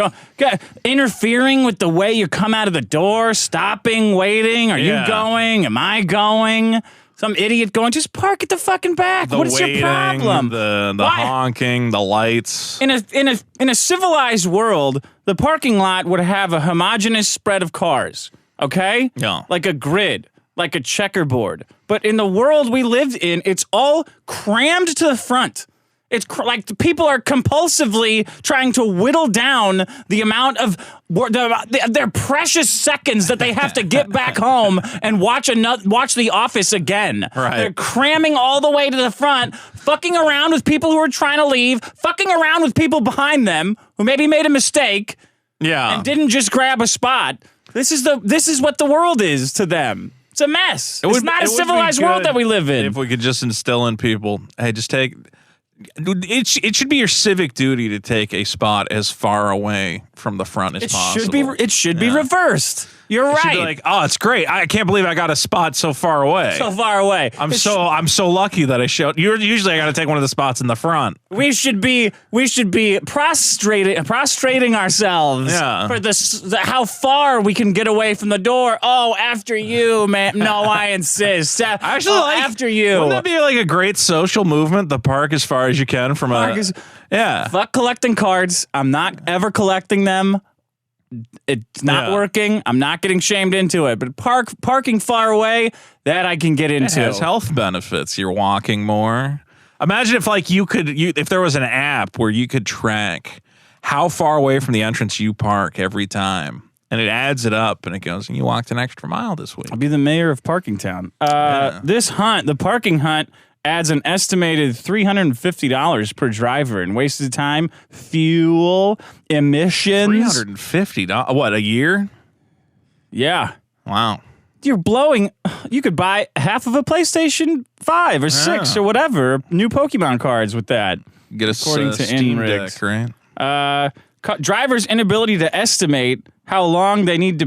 interfering with the way you come out of the door, stopping, waiting. Are you going? Am I going? Some idiot going, just park at the fucking back. What's your problem? The honking, the lights. In a civilized world, the parking lot would have a homogeneous spread of cars, okay? Yeah. Like a grid, like a checkerboard. But in the world we lived in, it's all crammed to the front. It's like the people are compulsively trying to whittle down the amount of their precious seconds that they have to get back home and watch The Office again. Right. They're cramming all the way to the front, fucking around with people who are trying to leave, fucking around with people behind them who maybe made a mistake, and didn't just grab a spot. This is what the world is to them. It's a mess. It's not a civilized world that we live in. If we could just instill in people, hey, just take. It should be your civic duty to take a spot as far away from the front as possible. It should be reversed. You're It should right. be like, oh, it's great. I can't believe I got a spot so far away. So far away. I'm so lucky that I showed. Usually I got to take one of the spots in the front. We should be prostrating ourselves for how far we can get away from the door. Oh, after you, man. No, I insist. Actually, after you. Wouldn't that be like a great social movement? The park as far as you can from Fuck collecting cards. I'm not ever collecting them. It's not working. I'm not getting shamed into it. But parking far away, that I can get into. It has health benefits. You're walking more. Imagine if if there was an app where you could track how far away from the entrance you park every time. And it adds it up and it goes, and you walked an extra mile this week. I'll be the mayor of Parking Town. The parking hunt, adds an estimated $350 per driver in wasted time, fuel, emissions. $350? What, a year? Yeah. Wow. You could buy half of a PlayStation 5 or 6 or whatever, new Pokemon cards with that. Get a according to Steam Inrigs. Deck, right? Drivers' inability to estimate how long they need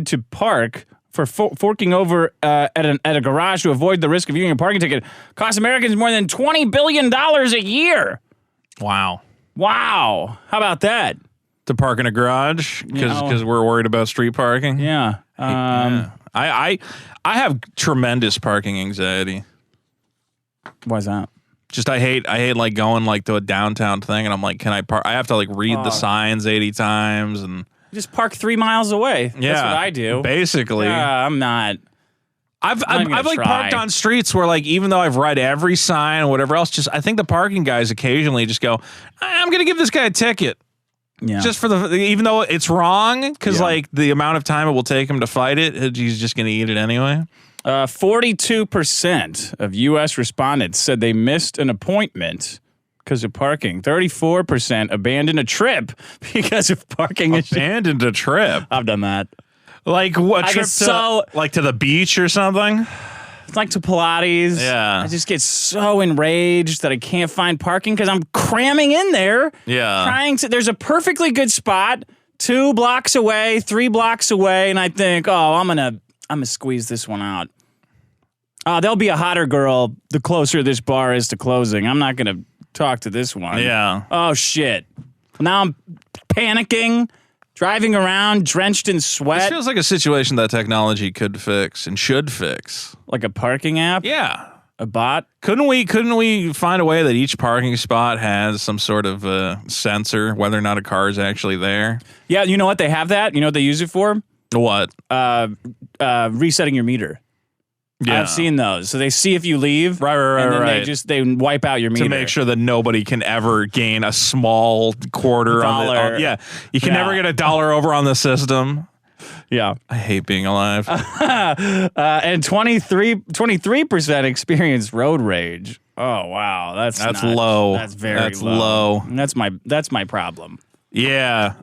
to park for forking over at a garage to avoid the risk of using a parking ticket costs Americans more than $20 billion a year. Wow. How about that? To park in a garage because we're worried about street parking? Yeah. I have tremendous parking anxiety. Why's that? Just I hate like going like to a downtown thing and I'm like, can I park? I have to like read the signs 80 times and just park 3 miles away. That's what I do. Basically. I'm not. I've like parked on streets where like even though I've read every sign and whatever else, just I think the parking guys occasionally just go, I'm gonna give this guy a ticket. Yeah. Just for even though it's wrong, because like the amount of time it will take him to fight it, he's just gonna eat it anyway. 42% of U.S. respondents said they missed an appointment because of parking. 34% abandoned a trip because of parking. Abandoned a trip? I've done that. Like what trip to the beach or something? Like to Pilates. Yeah. I just get so enraged that I can't find parking because I'm cramming in there. Yeah. There's a perfectly good spot 2 blocks away, 3 blocks away, and I think, I'm gonna squeeze this one out. There'll be a hotter girl the closer this bar is to closing. I'm not gonna talk to this one. Yeah. Oh shit. Now I'm panicking, driving around drenched in sweat. This feels like a situation that technology could fix and should fix. Like a parking app? Yeah. A bot? Couldn't we find a way that each parking spot has some sort of sensor, whether or not a car is actually there? Yeah, you know what? They have that. You know what they use it for? What? Resetting your meter. Yeah. I've seen those. So they see if you leave. Right. And then they wipe out your meter. To make sure that nobody can ever gain a small quarter $1. You can never get $1 over on the system. Yeah. I hate being alive. And 23% experience road rage. Oh wow, that's low. That's very low. That's my problem. Yeah.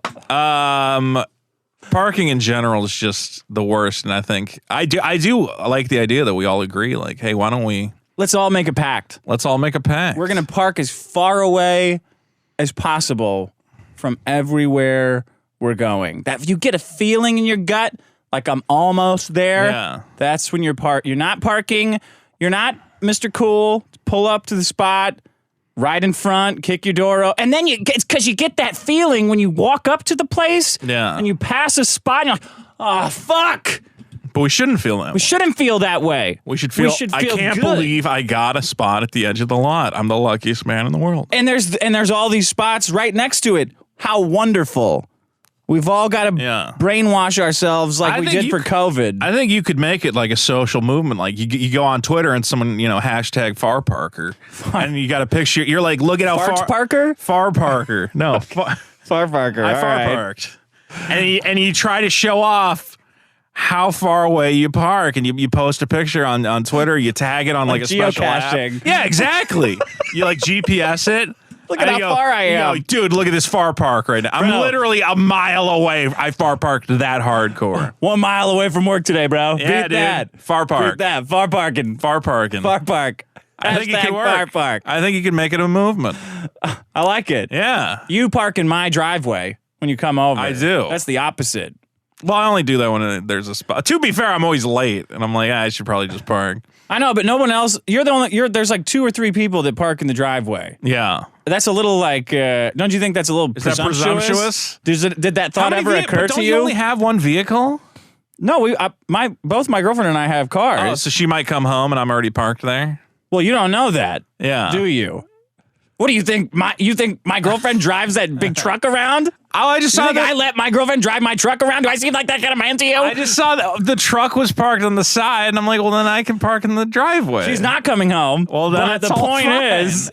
Parking in general is just the worst, and I think I do like the idea that we all agree. Like, hey, why don't we? Let's all make a pact. Let's all make a pact. We're gonna park as far away as possible from everywhere we're going. That you get a feeling in your gut, like I'm almost there. Yeah. That's when you're not parking. You're not Mr. Cool. Pull up to the spot. Right in front, kick your door open. And then it's because you get that feeling when you walk up to the place and you pass a spot and you're like, oh, fuck. But we shouldn't feel that way. We shouldn't feel that way. We should feel I can't good. believe I got a spot at the edge of the lot. I'm the luckiest man in the world. And there's all these spots right next to it. How wonderful. We've all got to brainwash ourselves like we did for COVID. I think you could make it like a social movement. Like you go on Twitter and someone, hashtag Far Parker. And you got a picture. You're like, look at how far Parker? Far Parker. No. Far Parker. I far parked. And you try to show off how far away you park, and you post a picture on Twitter. You tag it on like a special app. Yeah, exactly. You like GPS it. Look at how far I am. Dude, look at this far park right now. I'm literally a mile away. I far parked that hardcore. 1 mile away from work today, bro. Yeah, Beat that. Far park. Beat that. Far parking. Far parking. Far park. I think it could work. Far park. I think you could make it a movement. I like it. Yeah. You park in my driveway when you come over. I do. That's the opposite. Well, I only do that when there's a spot. To be fair, I'm always late, and I'm like, I should probably just park. I know, but no one else. You're the only. There's like 2 or 3 people that park in the driveway. Yeah. That's a little like. Don't you think that's a little Is that presumptuous? Did that thought ever occur to you? Don't you only have one vehicle? No, both my girlfriend and I have cars. Oh, so she might come home and I'm already parked there? Well, you don't know that, Yeah. do you? What do you think? You think my girlfriend drives that big truck around? Oh, I just You saw think that. I let my girlfriend drive my truck around? Do I seem like that kind of man to you? I just saw that the truck was parked on the side, and I'm like, well, then I can park in the driveway. She's not coming home. Well, then but it's the all point fine. is,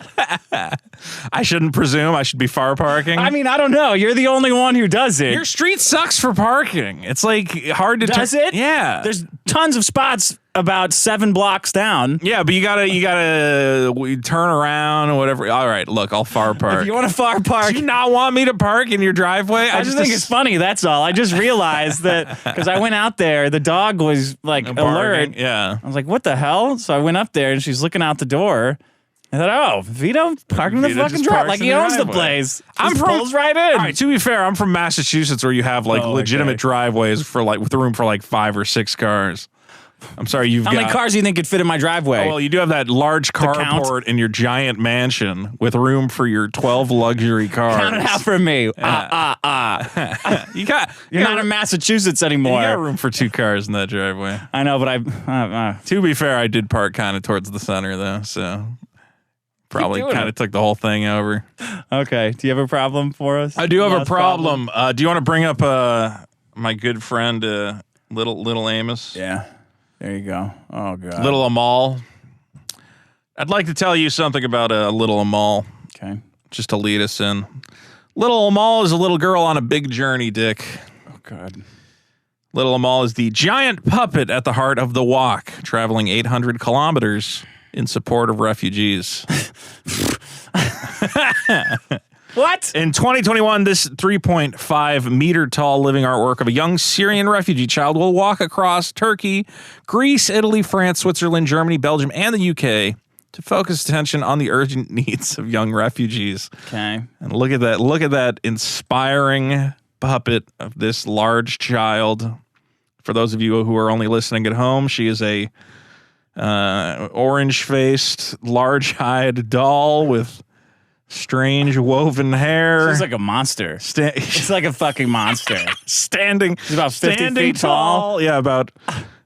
I shouldn't presume. I should be far parking. I mean, I don't know. You're the only one who does it. Your street sucks for parking. It's like hard to Does it? Yeah. There's tons of spots about 7 blocks down. Yeah, but you gotta turn around or whatever. All right, look, I'll far park. If you want to far park, Do you not want me to park in your driveway? I just think it's funny. That's all. I just realized that because I went out there, the dog was like alert. Yeah. I was like, what the hell? So I went up there and she's looking out the door. I thought, oh, Vito parking the Vito fucking just drive. parks Like in he the owns the driveway. place. I'm Just from- pulls right in. All right, to be fair, I'm from Massachusetts where you have like Oh, legitimate okay. driveways for like with room for like 5 or 6 cars. I'm sorry, How many cars do you think could fit in my driveway? Well, you do have that large count? carport in your giant mansion with room for your 12 luxury cars. Count it out for me. You got You're not in Massachusetts you anymore. got room for 2 cars in that driveway. I know, but I. To be fair, I did park kind of towards the center though, so probably doing kind it. of took the whole thing over. Okay. Do you have a problem for us? I do have a Last problem. Do you want to bring up my good friend Little Amos? Yeah. There you go. Oh god. Little Amal. I'd like to tell you something about Little Amal, Okay. just to lead us in. Little Amal is a little girl on a big journey, Dick. Oh god. Little Amal is the giant puppet at the heart of the walk, traveling 800 kilometers in support of refugees. What? In 2021, this 3.5 meter tall living artwork of a young Syrian refugee child will walk across Turkey, Greece, Italy, France, Switzerland, Germany, Belgium, and the UK to focus attention on the urgent needs of young refugees. Okay. And look at that. Look at that inspiring puppet of this large child. For those of you who are only listening at home, she is a orange-faced, large-eyed doll with strange woven hair. She's like a monster. It's like a fucking monster. Standing. She's about 50 standing feet tall. Yeah, about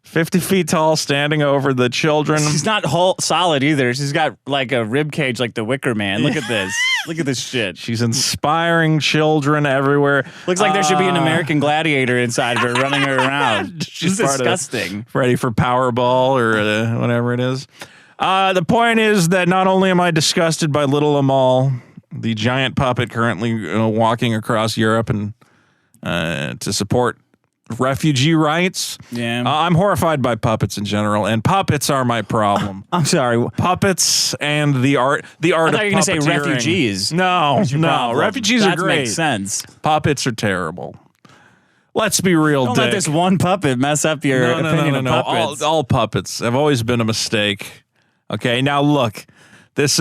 50 feet tall, standing over the children. She's not solid either. She's got like a rib cage like the Wicker Man. Look at this. Look at this shit. She's inspiring children everywhere. Looks like there should be an American Gladiator inside of her running her around. She's part of the- disgusting. Ready for Powerball or whatever it is. The point is that not only am I disgusted by Little Amal, the giant puppet currently walking across Europe and to support refugee rights. Yeah. I'm horrified by puppets in general, and puppets are my problem. I'm sorry. Puppets and the art I of thought you were going to say puppeteering. refugees. No, no, Problem. refugees are That great. makes sense. Puppets are terrible. Let's be real, Don't Dick. let this one puppet mess up your opinion of puppets. All puppets have always been a mistake. Okay, now look, this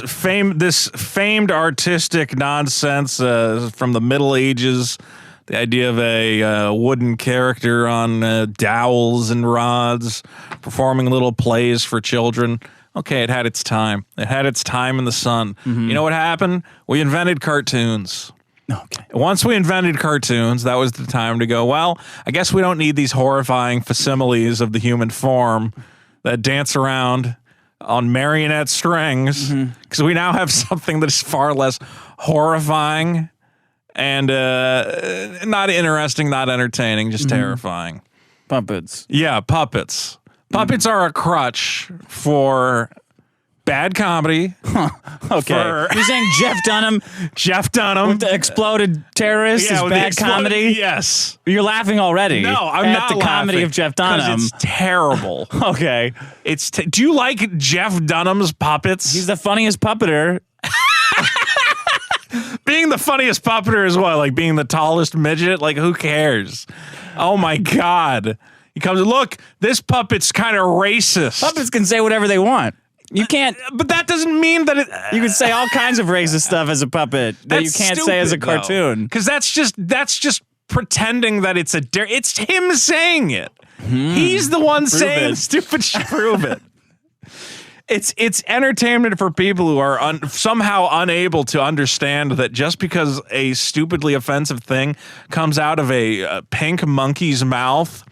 famed artistic nonsense from the Middle Ages, the idea of a wooden character on dowels and rods performing little plays for children. Okay, it had its time. It had its time in the sun. Mm-hmm. You know what happened? We invented cartoons. Okay. Once we invented cartoons, that was the time to go, well, I guess we don't need these horrifying facsimiles of the human form that dance around on marionette strings, because we now have something that is far less horrifying and not interesting, not entertaining, just terrifying. Puppets. Yeah, puppets. Puppets are a crutch for bad comedy. Okay. You're saying Jeff Dunham with the exploded terrorist is with the bad exploded- comedy? Yes. You're laughing already. No, I'm at not the comedy laughing, of Jeff 'cause Dunham. It's terrible. Okay. Do you like Jeff Dunham's puppets? He's the funniest puppeter. Being the funniest puppeter is what? Like being the tallest midget? Like, who cares? Oh my God. He comes, look, this puppet's kind of racist. Puppets can say whatever they want. You can't. But that doesn't mean that it. You can say all kinds of racist stuff as a puppet that you can't say as a cartoon. Because that's just pretending that it's it's him saying it. He's the one saying the stupid shit. Prove it. It's entertainment for people who are somehow unable to understand that just because a stupidly offensive thing comes out of a pink monkey's mouth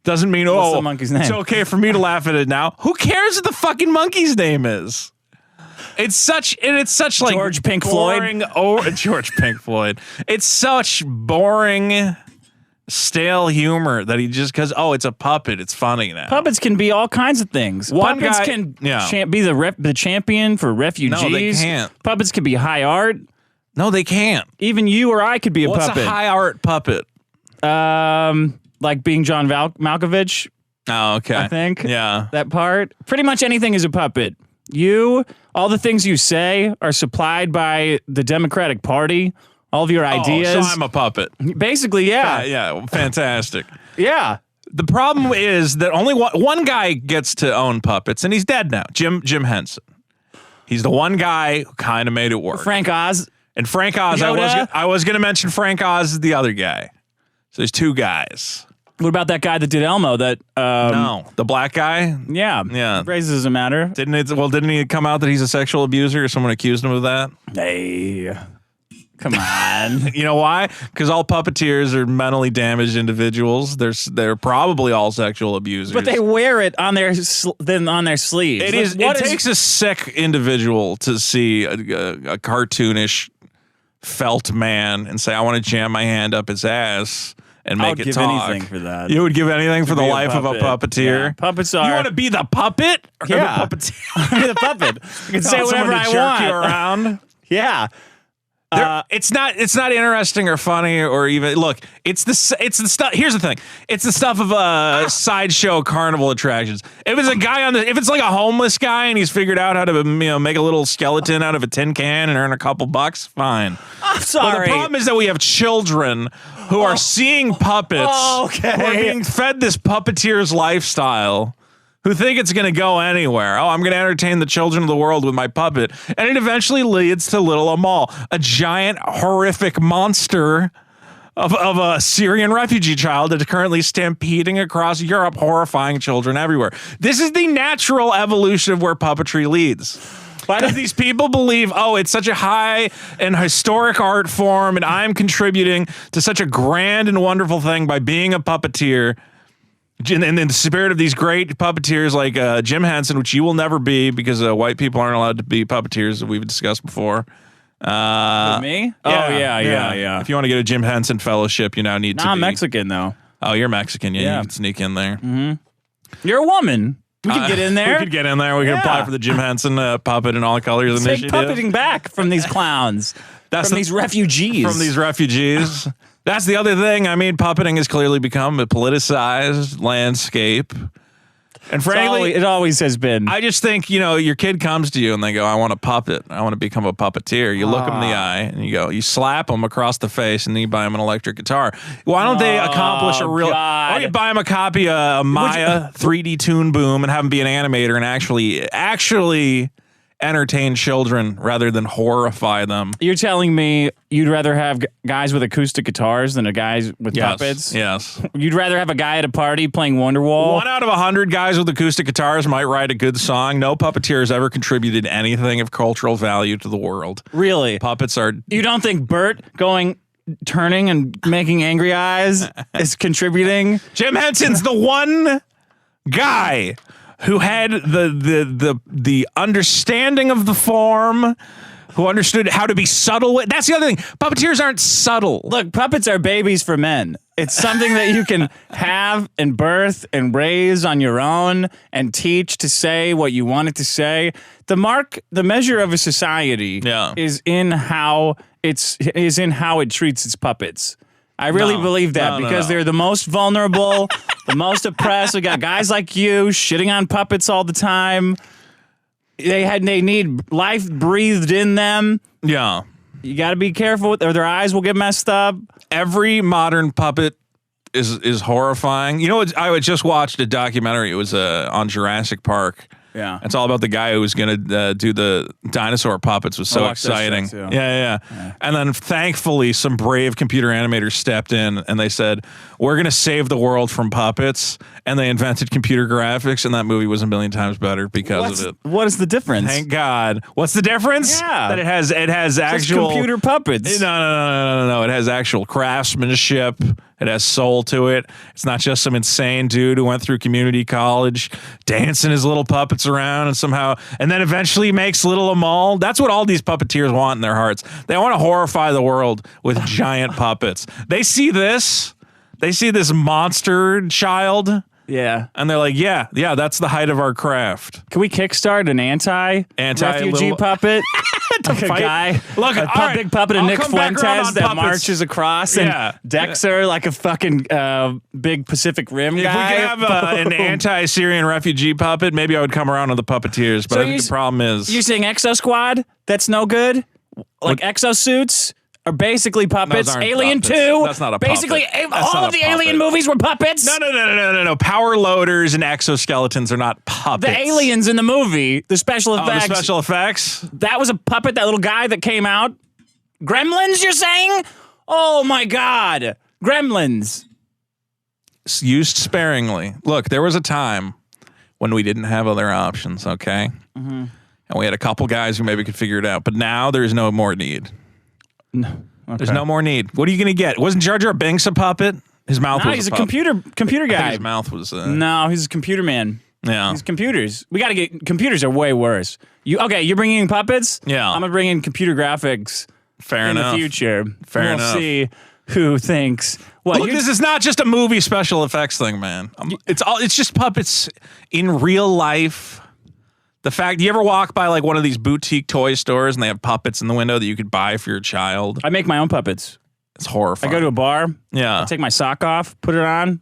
doesn't mean, What's the monkey's name? It's okay for me to laugh at it now. Who cares what the fucking monkey's name is? It's such like George Pink boring, Floyd. George Pink Floyd. It's such boring, stale humor that he just it's a puppet. It's funny now. Puppets can be all kinds of things. One Puppets guy- can yeah. be the champion for refugees. No, they can't. Puppets can be high art. No, they can't. Even you or I could be a What's puppet. a high art puppet? Like being John Malkovich, Oh, okay. I think. Yeah. That part. Pretty much anything is a puppet. All the things you say are supplied by the Democratic Party. All of your ideas. Oh, so I'm a puppet. Basically, yeah. Yeah, fantastic. Yeah. The problem is that only one guy gets to own puppets, and he's dead now. Jim Henson. He's the one guy who kind of made it work. Frank Oz. And Frank Oz, Yoda? I was going to mention Frank Oz is the other guy. So there's two guys. What about that guy that did Elmo? That No, the black guy. yeah. Race doesn't matter. Didn't he come out that he's a sexual abuser, or someone accused him of that? Hey, come on. You know why? Because all puppeteers are mentally damaged individuals. They're probably all sexual abusers. But they wear it on their sleeves. It takes a sick individual to see a cartoonish felt man and say, "I want to jam my hand up his ass and make I'd it give talk." anything for that. You would give anything for the be a life of a puppet. puppeteer. Yeah. Puppets are. You want to be the puppet? Or Yeah. the puppeteer? the puppet. I can say Want someone whatever to I jerk want. you around. Yeah. It's not interesting or funny or even look. It's the stuff. Here's the thing. It's the stuff of sideshow carnival attractions. If it's a guy if it's like a homeless guy and he's figured out how to make a little skeleton out of a tin can and earn a couple bucks, fine. I'm sorry. But the problem is that we have children who are seeing puppets, okay. who are being fed this puppeteer's lifestyle, who think it's going to go anywhere. Oh, I'm going to entertain the children of the world with my puppet. And it eventually leads to Little Amal, a giant, horrific monster of a Syrian refugee child that is currently stampeding across Europe, horrifying children everywhere. This is the natural evolution of where puppetry leads. Why do these people believe, it's such a high and historic art form, and I'm contributing to such a grand and wonderful thing by being a puppeteer? And in the spirit of these great puppeteers like Jim Henson, which you will never be because white people aren't allowed to be puppeteers, that we've discussed before. With me? Yeah. If you want to get a Jim Henson fellowship, you now need to be. I'm Mexican, though. Oh, you're Mexican. Yeah, Yeah. you can sneak in there. You're a woman. We can get in there. We could get in there. We can apply for the Jim Henson puppet in all colors Take initiative. puppeting back from these clowns. These refugees. From these refugees. That's the other thing. I mean, puppeting has clearly become a politicized landscape. And frankly, it always has been. I just think, your kid comes to you and they go, I want a puppet. I want to become a puppeteer. You look them in the eye and you slap them across the face and then you buy them an electric guitar. Why don't they accomplish a real, God. why don't you buy them a copy of Maya 3D Toon Boom and have them be an animator and actually entertain children rather than horrify them. You're telling me you'd rather have guys with acoustic guitars than a guys with puppets? Yes. You'd rather have a guy at a party playing Wonderwall? 1 out of 100 guys with acoustic guitars might write a good song. No puppeteer has ever contributed anything of cultural value to the world. Really? Puppets are... You don't think Bert turning and making angry eyes is contributing? Jim Henson's the one guy who had the understanding of the form, who understood how to be subtle with. That's the other thing. Puppeteers aren't subtle. Look, puppets are babies for men. It's something that you can have and birth and raise on your own and teach to say what you want it to say. The measure of a society is in how it treats its puppets. I really believe that because they're the most vulnerable, the most oppressed. We got guys like you shitting on puppets all the time. They need life breathed in them. Yeah. You got to be careful, or their eyes will get messed up. Every modern puppet is horrifying. You know what? I just watched a documentary. It was on Jurassic Park. Yeah. It's all about the guy who was going to do the dinosaur puppets. Was so exciting. Yeah. And then thankfully, some brave computer animators stepped in and they said, we're going to save the world from puppets. And they invented computer graphics, and that movie was a million times better because of it. What is the difference? Thank God. What's the difference? Yeah. That it has actual computer puppets. No. It has actual craftsmanship. It has soul to it. It's not just some insane dude who went through community college dancing his little puppets around and then eventually makes little Amal. That's what all these puppeteers want in their hearts. They want to horrify the world with giant puppets. They see this monster child. Yeah. And they're like, yeah, that's the height of our craft. Can we kickstart an anti-refugee puppet? Like a guy, big puppet of Nick Fuentes that marches across, and Dexter like a fucking big Pacific Rim guy. If we could have an anti-Syrian refugee puppet, maybe I would come around with the puppeteers. But I think the problem is... You're saying Exo Squad? That's no good? Like exosuits? Are basically puppets. Alien puppets. 2. That's not a puppet. Basically, all of the Alien movies were puppets. No. Power loaders and exoskeletons are not puppets. The aliens in the movie, the special effects. The special effects? That was a puppet, that little guy that came out. Gremlins, you're saying? Oh, my God. Gremlins. Used sparingly. Look, there was a time when we didn't have other options, okay? Mm-hmm. And we had a couple guys who maybe could figure it out. But now there's no more need. No. Okay. There's no more need. What are you going to get? Wasn't Jar Jar Binks a puppet? His mouth was he's a computer guy. His mouth was... No, he's a computer man. Yeah. He's computers. We got to get... Computers are way worse. You're bringing in puppets? Yeah. I'm going to bring in computer graphics in the future. Fair enough. We'll see who thinks... Look, this is not just a movie special effects thing, man. It's just puppets in real life... The fact, you ever walk by like one of these boutique toy stores and they have puppets in the window that you could buy for your child? I make my own puppets. It's horrifying. I go to a bar. Yeah. I take my sock off, put it on,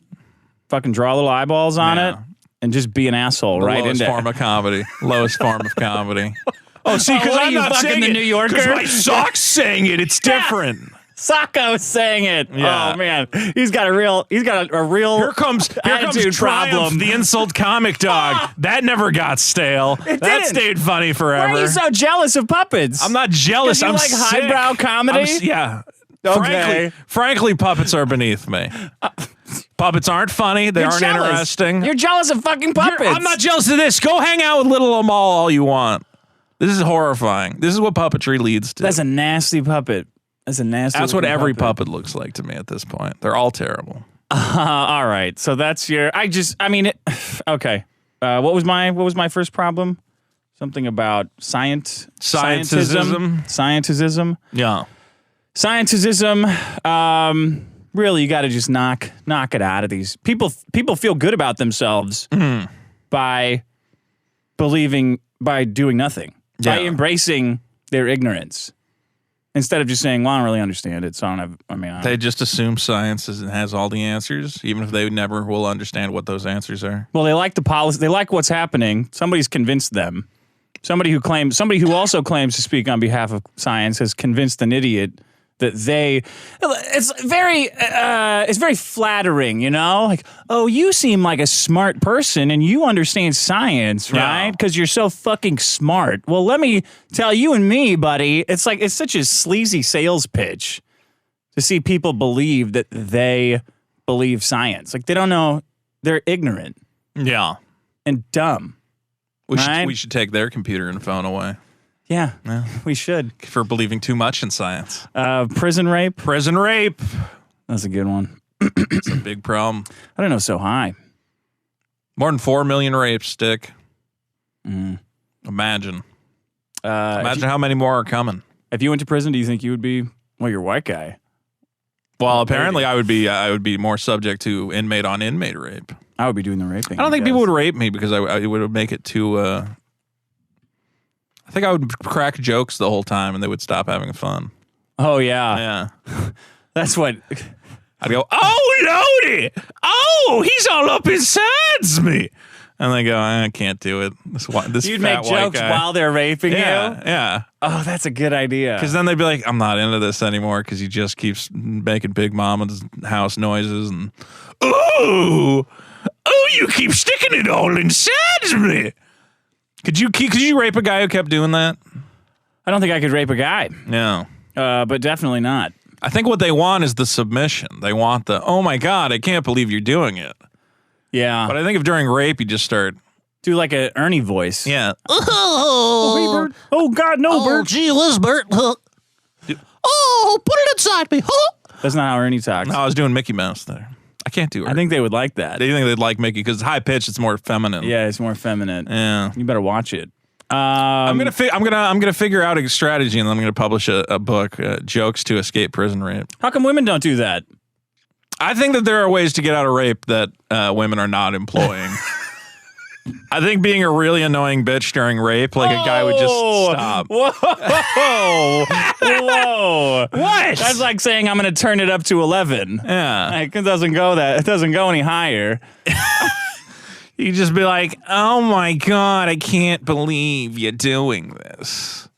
fucking draw little eyeballs on it, and just be an asshole right into it. Lowest form of comedy. Lowest form of comedy. Oh, see, because I'm not fucking saying the New Yorker. Because my sock's saying it. It's different. Sacco's saying it. Yeah. Oh man, he's got a real Here comes attitude problem. The insult comic dog. That never got stale. That stayed funny forever. Why are you so jealous of puppets? I'm not jealous. I'm sick. highbrow comedy. Yeah. Okay. Frankly, puppets are beneath me. Puppets aren't funny. They aren't interesting. You're jealous of fucking puppets. I'm not jealous of this. Go hang out with little Amal all you want. This is horrifying. This is what puppetry leads to. That's a nasty puppet. That's what every puppet looks like to me at this point. They're all terrible. All right. So that's your. Okay. What was my first problem? Something about scientism. Scientism. Yeah. Scientism. Really, you got to just knock it out of these people. People feel good about themselves by doing nothing, by embracing their ignorance. Instead of just saying, well, I don't really understand it, so I don't have, They just assume science has all the answers, even if they never will understand what those answers are. Well, they like the policy. They like what's happening. Somebody's convinced somebody who also claims to speak on behalf of science has convinced an idiot that it's very flattering, you know? Like, oh, you seem like a smart person and you understand science, right? Because you're so fucking smart. Well, let me tell you and me, buddy, it's such a sleazy sales pitch to see people believe that they believe science. Like, they don't know, they're ignorant. Yeah. And dumb. We should take their computer and phone away. Yeah, we should. For believing too much in science. Prison rape. Prison rape. That's a good one. It's a big problem. I don't know, so high. More than 4 million rapes, Dick. Imagine. Imagine how many more are coming. If you went to prison, do you think you would be, well, you're a white guy. Well, apparently I would be more subject to inmate on inmate rape. I would be doing the raping. I don't think people would rape me because I would make it too... I think I would crack jokes the whole time and they would stop having fun. Oh, yeah. Yeah. That's what... I'd go, oh, Lordy! Oh, he's all up inside me! And they go, I can't do it. This You'd fat make jokes guy. while they're raping you? Yeah. Oh, that's a good idea. Because then they'd be like, I'm not into this anymore because he just keeps making Big Mama's house noises and, oh, you keep sticking it all inside me! Could you rape a guy who kept doing that? I don't think I could rape a guy, No. but definitely not. I think what they want is the submission. They want the, oh my God, I can't believe you're doing it. Yeah. But I think if during rape you just start, Do like a Ernie voice. yeah. Oh, Bert. Oh God, no, Bert. Gee whiz, Bert. Oh, put it inside me. That's not how Ernie talks. No, I was doing Mickey Mouse there. I can't do it. I think they would like that. They think they'd like Mickey because it's high pitched. It's more feminine. Yeah, it's more feminine. Yeah. You better watch it. I'm gonna figure out a strategy and then I'm gonna publish a book, Jokes to Escape Prison Rape. How come women don't do that? I think that there are ways to get out of rape that women are not employing. I think being a really annoying bitch during rape, like a guy would just stop. Whoa! Whoa! What? That's like saying I'm going to turn it up to 11. Yeah. Like, it doesn't go any higher. You just be like, oh my God, I can't believe you're doing this.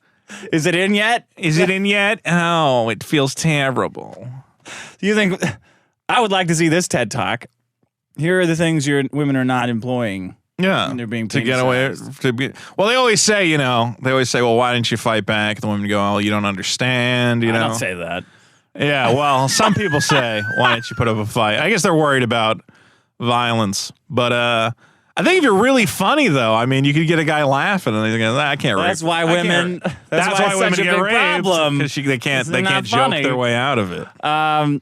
Is it in yet? Is it in yet? Oh, it feels terrible. Do you think I would like to see this TED Talk? Here are the things your women are not employing. Yeah, When they're being to get away. Well, they always say, well, why didn't you fight back? The women go, oh, you don't understand. I don't say that. Yeah, well, some people say, why didn't you put up a fight? I guess they're worried about violence. But I think if you're really funny, though, I mean, you could get a guy laughing, and they go, I can't rape. That's why women. That's why it's women such a get big raped, problem. because they can't They're not joke funny. their way out of it.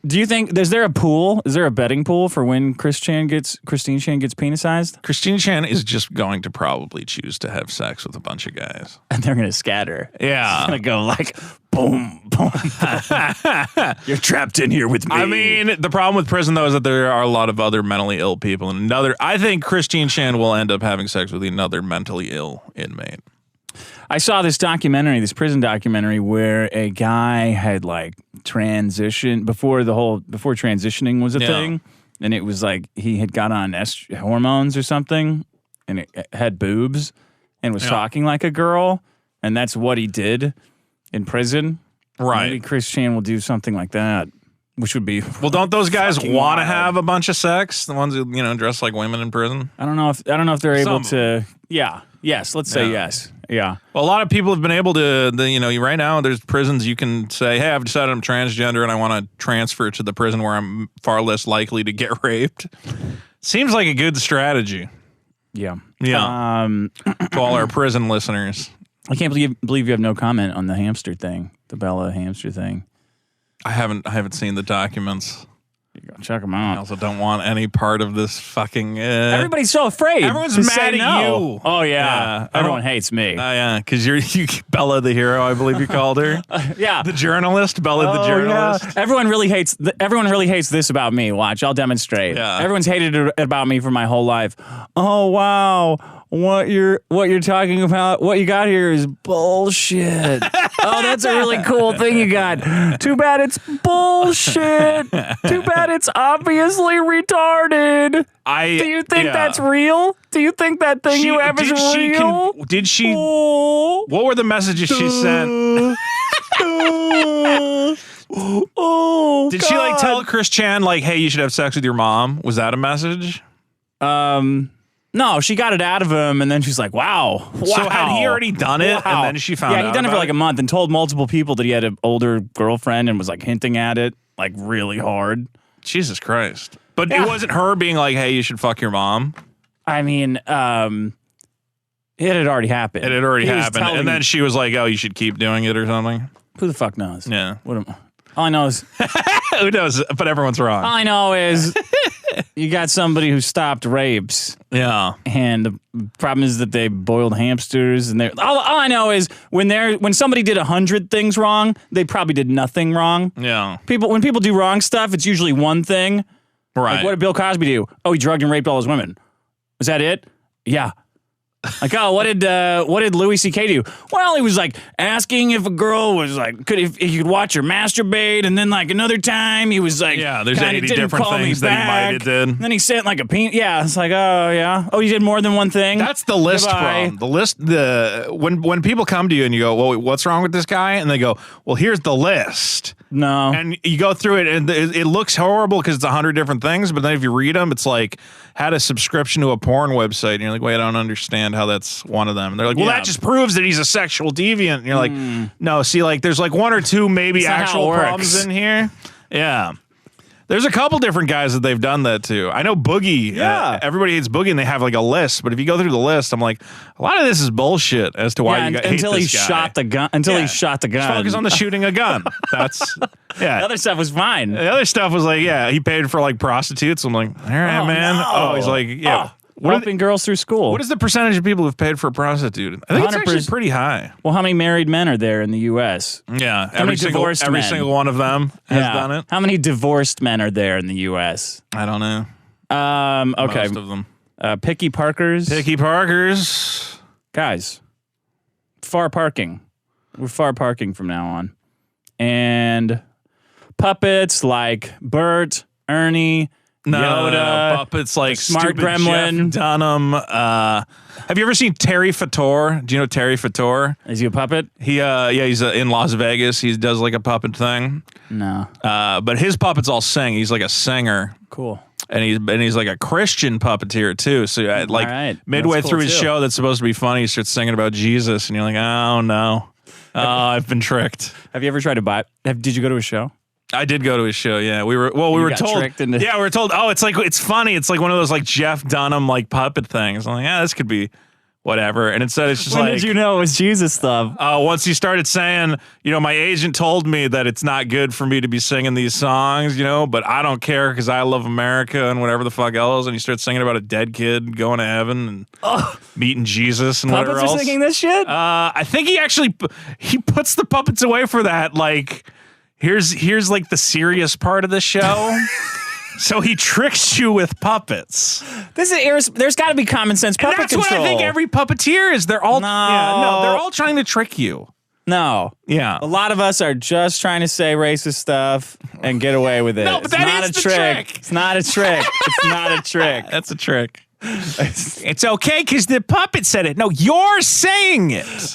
Do you think is there a pool? Is there a betting pool for when Christine Chan gets penicized? Christine Chan is just going to probably choose to have sex with a bunch of guys. And they're gonna scatter. Yeah. It's gonna go like boom, boom. You're trapped in here with me. I mean, the problem with prison, though, is that there are a lot of other mentally ill people. And I think Christine Chan will end up having sex with another mentally ill inmate. I saw this prison documentary, where a guy had like transitioned before transitioning was a thing, and it was like he had got on hormones or something, and it had boobs, and was talking like a girl, and that's what he did in prison. Right. Maybe Chris Chan will do something like that, which would be. Well, don't those guys fucking want to wild. have a bunch of sex? The ones who dress like women in prison. I don't know if they're able Some. to. Yeah. Yes. Let's say Yeah. yes. Yeah. Well, a lot of people have been able to. Right now, there's prisons you can say, "Hey, I've decided I'm transgender and I want to transfer to the prison where I'm far less likely to get raped." Seems like a good strategy. Yeah. Yeah. To all our prison listeners, I can't believe you have no comment on the hamster thing, the Bella hamster thing. I haven't seen the documents. You go check them I out. also don't want any part of this fucking. Everybody's so afraid. Everyone's to mad say at no. you. Oh yeah, Yeah. everyone hates me. Yeah, because you Bella the hero, I believe you called her. Yeah, The journalist, Bella the Oh, journalist. yeah. Everyone really hates this about me. Watch, I'll demonstrate. Yeah. Everyone's hated it about me for my whole life. Oh wow, what you're talking about, what you got here is bullshit. Oh, that's a really cool thing you got. Too bad it's bullshit. Too bad it's obviously retarded. Do you think that's real? Do you think that thing you have is real? Did she? Oh. What were the messages she sent? Oh, Did she like tell Chris Chan like, "Hey, you should have sex with your mom"? Was that a message? No, she got it out of him, and then she's like, wow. So had he already done it, and then she found out? Yeah, he'd done it for about like a month and told multiple people that he had an older girlfriend and was like hinting at it like really hard. Jesus Christ! But it wasn't her being like, "Hey, you should fuck your mom." I mean, it had already happened. It had already He was happened, telling- and then she was like, "Oh, you should keep doing it or something." Who the fuck knows? Yeah, All I know is who knows? But everyone's all wrong. I know is you got somebody who stopped rapes. Yeah. And the problem is that they boiled hamsters, and all I know is when somebody did 100 things wrong, they probably did nothing wrong. Yeah. When people do wrong stuff, it's usually one thing. Right. Like, what did Bill Cosby do? Oh, he drugged and raped all his women. Was that it? Yeah. Like, oh, what did Louis C.K. do? Well, he was like asking if a girl was like, if he could watch her masturbate, and then like another time he was like, Yeah, there's kinda 80 didn't different call me things that he might have back. did. And then he sent like a penis. Yeah, it's like, oh yeah, oh, you did more than one thing. That's the list Goodbye. problem. The list, when people come to you and you go, well, what's wrong with this guy? And they go, well, here's the list. No. And you go through it, and it looks horrible because it's 100 different things. But then if you read them, it's like had a subscription to a porn website, and you're like, wait, I don't understand how that's one of them. And they're like, well, that just proves that he's a sexual deviant. And you're like, no, see, like there's like one or two maybe actual problems in here. Yeah. There's a couple different guys that they've done that to. I know Boogie. Yeah. Everybody hates Boogie, and they have like a list. But if you go through the list, I'm like, a lot of this is bullshit as to why you hate until this he guy. shot the gun. Until he shot the gun. Just focus on the shooting a gun. That's The other stuff was fine. The other stuff was like, yeah, he paid for like prostitutes. I'm like, all right, man. No. Oh, he's like, yeah. Helping girls through school. What is the percentage of people who've paid for a prostitute? I think it's actually pretty high. Well, how many married men are there in the U.S.? Yeah, How many divorced every men? single one of them has done it. How many divorced men are there in the U.S.? I don't know. Okay. Most of them. Picky Parkers. Picky Parkers. Guys, far parking. We're far parking from now on. And puppets like Bert, Ernie, Yoda, puppets like Smart stupid Gremlin. Jeff Dunham. Have you ever seen Terry Fator? Do you know Terry Fator? Is he a puppet? He's in Las Vegas. He does like a puppet thing. No. But his puppets all sing. He's like a singer. Cool. And he's like a Christian puppeteer too. So like midway cool through his too. show that's supposed to be funny, he starts singing about Jesus, and you're like, oh no, I've been tricked. Have you ever tried to buy? Did you go to a show? I did go to his show. Yeah, we were got told. tricked into- Yeah, we were told. Oh, it's funny. It's like one of those like Jeff Dunham like puppet things. I'm like, yeah, this could be whatever. And instead, it's just When like, did you know it was Jesus stuff? once he started saying, my agent told me that it's not good for me to be singing these songs, but I don't care because I love America and whatever the fuck else. And he starts singing about a dead kid going to heaven and meeting Jesus and whatever Puppets else. are singing this shit? I think he puts the puppets away for that. Like, here's like the serious part of the show. So he tricks you with puppets. This is there's got to be common sense puppet And that's control. what I think every puppeteer is. They're all No. they're all trying to trick you. No. Yeah. A lot of us are just trying to say racist stuff and get away with it. No, but it's that not is a the trick. trick. It's not a trick. It's not a trick. That's a trick. It's okay because the puppet said it. No, you're saying it.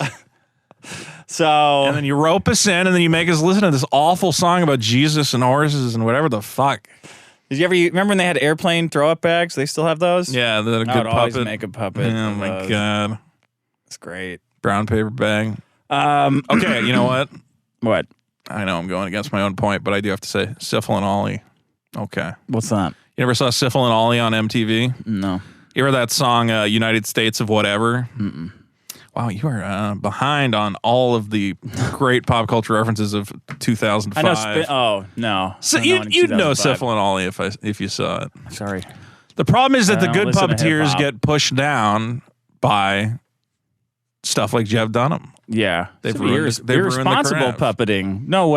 So And then you rope us in, and then you make us listen to this awful song about Jesus and horses and whatever the fuck. did you ever remember when they had airplane throw-up bags? They still have those? Yeah, the I good would always puppet. make a puppet. Oh of my those. god, It's great. brown paper bag. Okay, you know what? What? I know I'm going against my own point, but I do have to say, Syphil and Ollie. Okay. What's that? You ever saw Syphil and Ollie on MTV? No. You heard that song, United States of Whatever? Mm-mm. Wow, you are behind on all of the great pop culture references of 2005. I know. No. So I don't know you'd know 2005. Syphil and Ollie if you saw it. Sorry. The problem is that the I good don't listen to puppeteers hip-hop. get pushed down by stuff like Jeff Dunham. Yeah, They've Some ruined the irresponsible craft. puppeting. No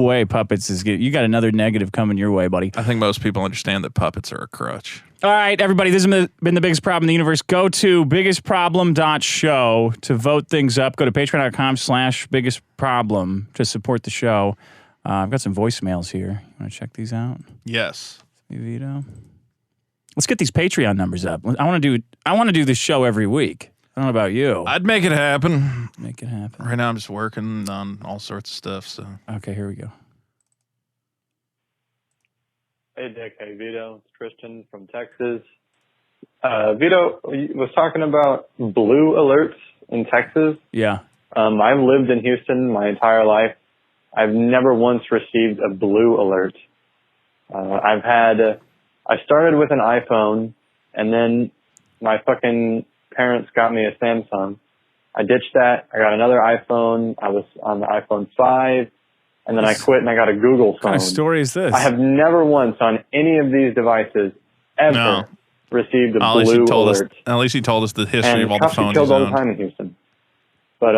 way, puppets is good. You got another negative coming your way, buddy. I think most people understand that puppets are a crutch. All right, everybody, this has been the biggest problem in the universe. Go to biggestproblem.show to vote things up. Go to patreon.com/biggestproblem to support the show. I've got some voicemails here. You want to check these out? Yes. Hey, Vito. Let's get these Patreon numbers up. I want to do this show every week. I don't know about you. I'd make it happen. Make it happen. Right now I'm just working on all sorts of stuff. So Okay, here we go. Hey, Dick. Hey, Vito. It's Christian from Texas. Vito was talking about blue alerts in Texas. Yeah. I've lived in Houston my entire life. I've never once received a blue alert. I started with an iPhone, and then my fucking parents got me a Samsung. I ditched that. I got another iPhone. I was on the iPhone 5. And then I quit and I got a Google phone. What kind of story is this? I have never once on any of these devices ever received a blue alert. At least he told us the history of all the cops get phones. killed all the time in Houston. But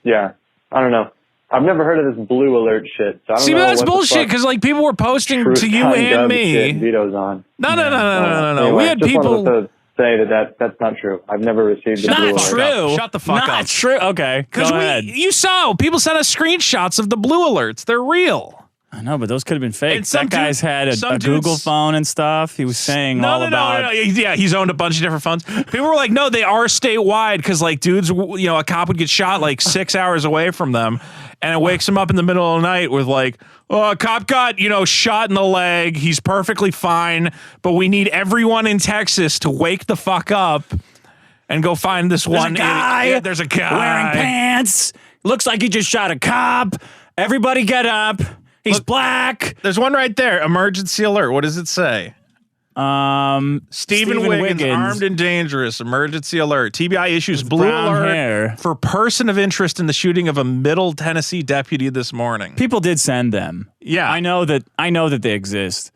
yeah, I don't know. I've never heard of this blue alert shit. So I don't See, know but that's what the bullshit fuck because like people were posting truth to you kind and of me. shit Vito's on. No. Anyway, We had just people. wanted to say that's not true. I've never received a blue Not alert. true. Shut the fuck Not up. true. Okay, go Because ahead. you saw people sent us screenshots of the blue alerts. They're real. I know, but those could have been fake. And some That guy's dude- had a some Google dudes- phone and stuff. He was saying all about. No. Yeah, he's owned a bunch of different phones. People were like, no, they are statewide because like dudes, a cop would get shot like 6 hours away from them. and it wakes him up in the middle of the night with like, oh, a cop got, shot in the leg. He's perfectly fine, but we need everyone in Texas to wake the fuck up and go find this one guy idiot. There's a guy wearing pants. Looks like he just shot a cop. Everybody get up. He's black. There's one right there. Emergency alert. What does it say? Stephen Wiggins, armed and dangerous. Emergency alert. TBI issues blue alert hair. for person of interest in the shooting of a Middle Tennessee deputy this morning. People did send them. Yeah. I know that they exist.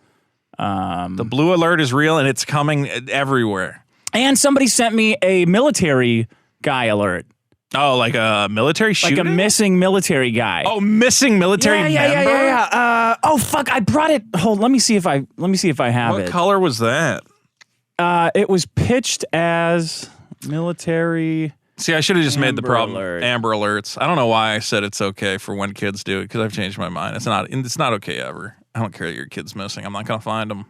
The blue alert is real and it's coming everywhere. And somebody sent me a military guy alert. Oh, like a military shooting? Like a missing military guy. Oh, missing military member? Yeah. Oh fuck! I brought it. Hold. Let me see if I have it. What color was that? It was pitched as military. See, I should have just made the Amber problem alert. Amber Alerts. I don't know why I said it's okay for when kids do it because I've changed my mind. It's not okay ever. I don't care that your kid's missing. I'm not gonna find them.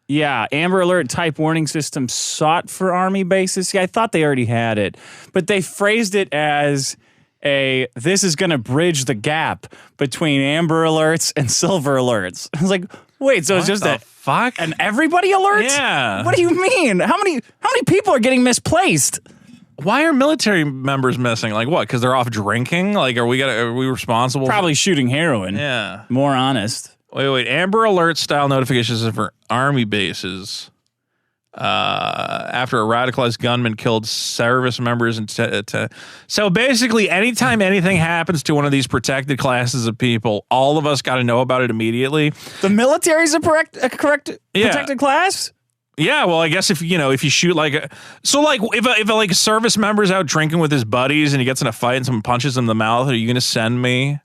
Yeah, Amber Alert type warning system sought for Army bases. See, I thought they already had it, but they phrased it as this is going to bridge the gap between Amber Alerts and Silver Alerts. I was like, wait, so it's just fuck? an everybody alert? Yeah. What do you mean? How many people are getting misplaced? Why are military members missing? Like what? Because they're off drinking? Like are we responsible? Probably shooting heroin. Yeah. More honest. Wait. Amber Alert style notifications are for Army bases. After a radicalized gunman killed service members. So basically, anytime anything happens to one of these protected classes of people, all of us got to know about it immediately. The military's a correct protected class? Yeah, well, I guess if you shoot if a service member's out drinking with his buddies and he gets in a fight and someone punches him in the mouth, are you going to send me?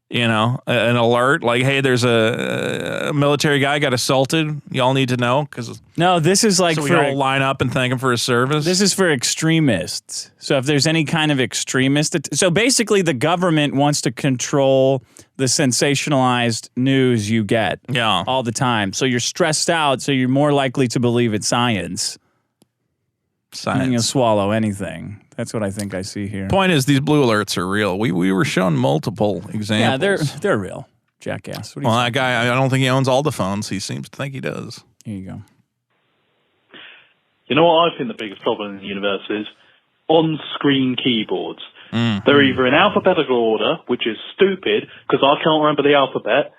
An alert like, hey, there's a military guy got assaulted. Y'all need to know because No, this is like we all line up and thank him for his service. This is for extremists. So if there's any kind of extremist, so basically the government wants to control the sensationalized news you get all the time. So you're stressed out, so you're more likely to believe it's science. And you'll swallow anything. That's what I think I see here. Point is, these blue alerts are real. We were shown multiple examples. Yeah, they're real. Jackass. What do you that guy, I don't think he owns all the phones. He seems to think he does. Here you go. You know what I think the biggest problem in the universe is? On-screen keyboards. They're either in alphabetical order, which is stupid, because I can't remember the alphabet,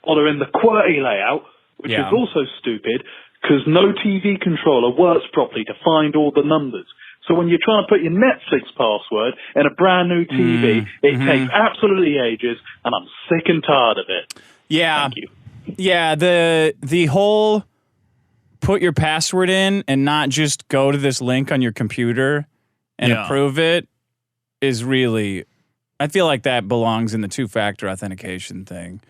or they're in the QWERTY layout, which is also stupid, because no TV controller works properly to find all the numbers. So when you're trying to put your Netflix password in a brand new TV, it takes absolutely ages, and I'm sick and tired of it. Yeah. Thank you. Yeah, the whole put your password in and not just go to this link on your computer and approve it is really, I feel like that belongs in the two-factor authentication thing.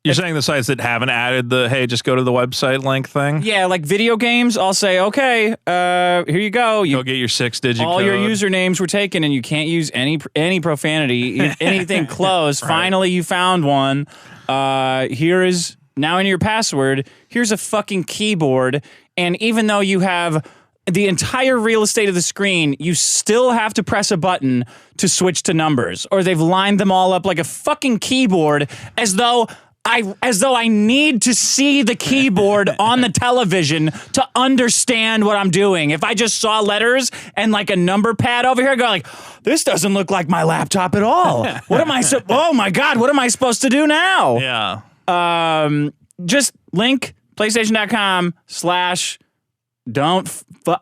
You're saying the sites that haven't added the, hey, just go to the website link thing? Yeah, like video games, I'll say, okay, here you go. Go get your 6-digit all code. your usernames were taken and you can't use any profanity, anything close. Right. Finally, you found one. Here is, now in your password, here's a fucking keyboard. And even though you have the entire real estate of the screen, you still have to press a button to switch to numbers. Or they've lined them all up like a fucking keyboard as though I need to see the keyboard on the television to understand what I'm doing. If I just saw letters and like a number pad over here, I'd go like, this doesn't look like my laptop at all. What am I oh my God, what am I supposed to do now? Yeah. Just link PlayStation.com/don't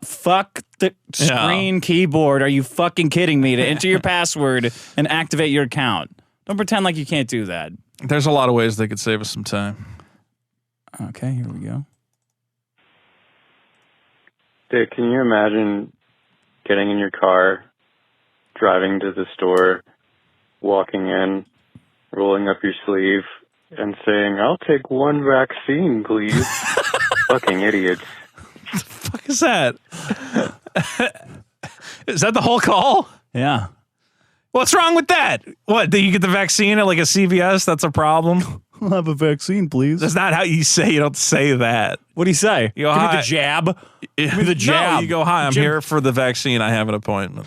fuck the screen keyboard. Are you fucking kidding me? To enter your password and activate your account. Don't pretend like you can't do that. There's a lot of ways they could save us some time. Okay, here we go. Dick, can you imagine getting in your car, driving to the store, walking in, rolling up your sleeve, and saying, I'll take one vaccine, please? Fucking idiots. What the fuck is that? Is that the whole call? Yeah. What's wrong with that? What, do you get the vaccine at like a CVS? That's a problem? I'll have a vaccine, please. That's not how you say. You don't say that. What do you say? You go, Give me hi. the jab. Give me the jab. No, you go, hi, I'm here for the vaccine. I have an appointment.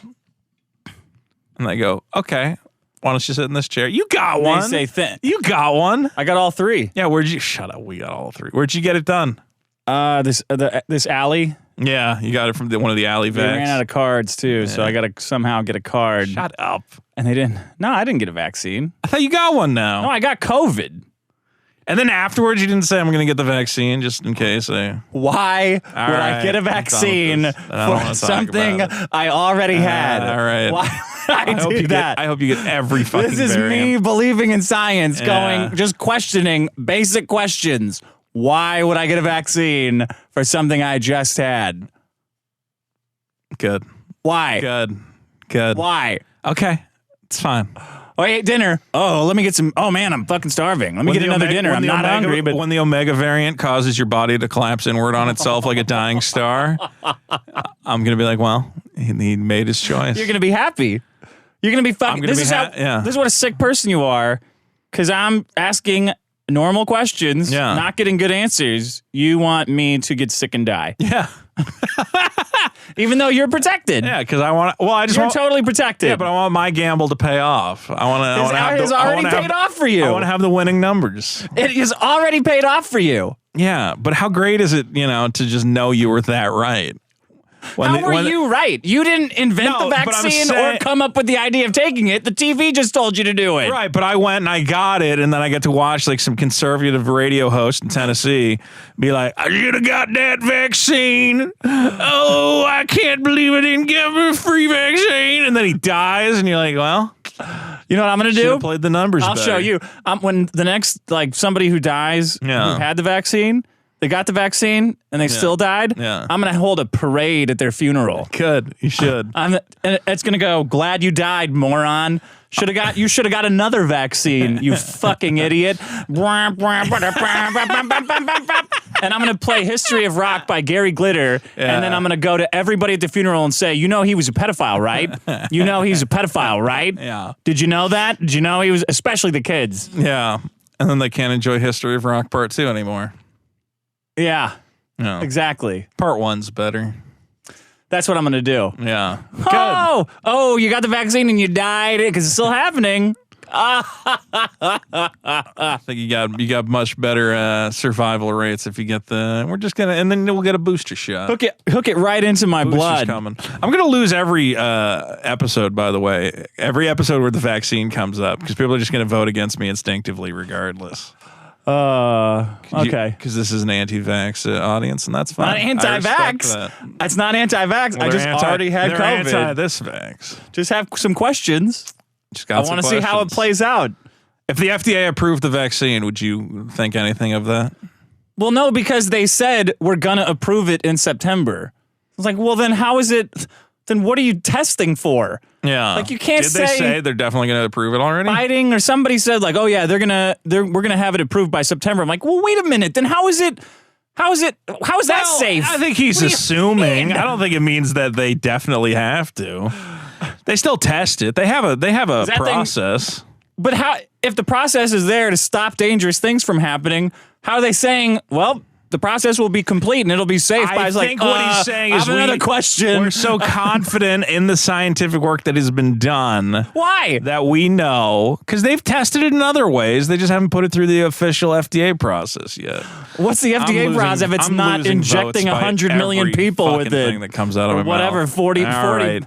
And they go, okay. Why don't you sit in this chair? You got one. They say thin. You got one. I got all three. Yeah, where'd you? Shut up. We got all three. Where'd you get it done? This alley. Yeah, you got it from one of the alley They ran vacs. out of cards too, so I got to somehow get a card. Shut up. And they didn't. No, I didn't get a vaccine. I thought you got one now. No, I got COVID. And then afterwards, you didn't say, I'm going to get the vaccine just in case. Why would I right, get a I'm done with vaccine this. I don't wanna for talk something about I already had? all right. Why would I hope do you that? I hope you get every fucking This is variant. me believing in science, Yeah. just questioning basic questions. Why would I get a vaccine for something I just had? Good. Why? Good. Why? Okay. It's fine. Oh, I ate dinner. Oh, let me get some. Oh, man, I'm fucking starving. Let me get another dinner. I'm not hungry, but when the Omega variant causes your body to collapse inward on itself like a dying star, I'm going to be like, well, he made his choice. you're going to be happy. You're going to be fucking. gonna This be is yeah. This is what a sick person you are, because I'm asking normal questions, Yeah. not getting good answers. You want me to get sick and die, Yeah. even though you're protected. Yeah, because I want to, well, I just You're want, totally protected. yeah, but I want my gamble to pay off. I want to have It's already paid off for you. I want to have the winning numbers. It is already paid off for you. Yeah, but how great is it, to just know you were that right? How were you right? You didn't invent No, the but I'm vaccine saying- or come up with the idea of taking it. The TV just told you to do it. Right, but I went and I got it, and then I got to watch like some conservative radio host in Tennessee be like, I should have got that vaccine. Oh, I can't believe I didn't get a free vaccine. And then he dies, and you're like, well, You know what I'm going to should do? have played the numbers I'll better. show you. When the next, somebody who dies Yeah. who had the vaccine, they got the vaccine and they still died. Yeah. I'm going to hold a parade at their funeral. Good, you should. And it's going to go, glad you died, moron. You should have got another vaccine, you fucking idiot. And I'm going to play History of Rock by Gary Glitter, and then I'm going to go to everybody at the funeral and say, he was a pedophile, right? He's a pedophile, right? Yeah. Did you know that? Did you know he was, especially the kids? Yeah, and then they can't enjoy History of Rock Part 2 anymore. Yeah, No. exactly. Part 1's better. That's what I'm going to do. Yeah. Good. Oh, you got the vaccine and you died because it's still happening. I think you got much better survival rates if you get and then we'll get a booster shot. Hook it right into my Booster's blood. coming. I'm gonna lose every episode, by the way. Every episode where the vaccine comes up, because people are just gonna vote against me instinctively, regardless. Okay. Because this is an anti-vax audience, and that's fine. Not I respect anti-vax. that. It's not anti-vax. I just already had they're COVID. Anti this vax. Just have some questions. Just got I want to see how it plays out. If the FDA approved the vaccine, would you think anything of that? Well, no, because they said we're going to approve it in September. I was like, well, then how is it? Then what are you testing for? Yeah. Like, you can't Did they say they're definitely going to approve it already? Fighting, or somebody said like, oh yeah, we're gonna have it approved by September. I'm like, well, wait a minute. Then how is it? How is that safe? I think he's What do you assuming. mean? I don't think it means that they definitely have to. They still test it. They have a that thing- process. But how? If the process is there to stop dangerous things from happening, how are they saying? Well, the process will be complete and it'll be safe. I think like, what he's saying I is have another question. We're so confident in the scientific work that has been done Why? that we know, because they've tested it in other ways. They just haven't put it through the official FDA process yet. What's the FDA process if it's I'm not losing injecting votes by 100 million every people with fucking it? thing that comes out of Or my whatever, mouth. 40 All right.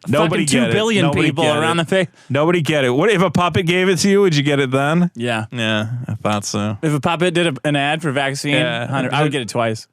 Nobody fucking 2 get it. billion Nobody people get around it. the face. Nobody get it. What if a puppet gave it to you? Would you get it then? Yeah. Yeah, I thought so. If a puppet did an ad for vaccine, Yeah. 100, I would get it twice.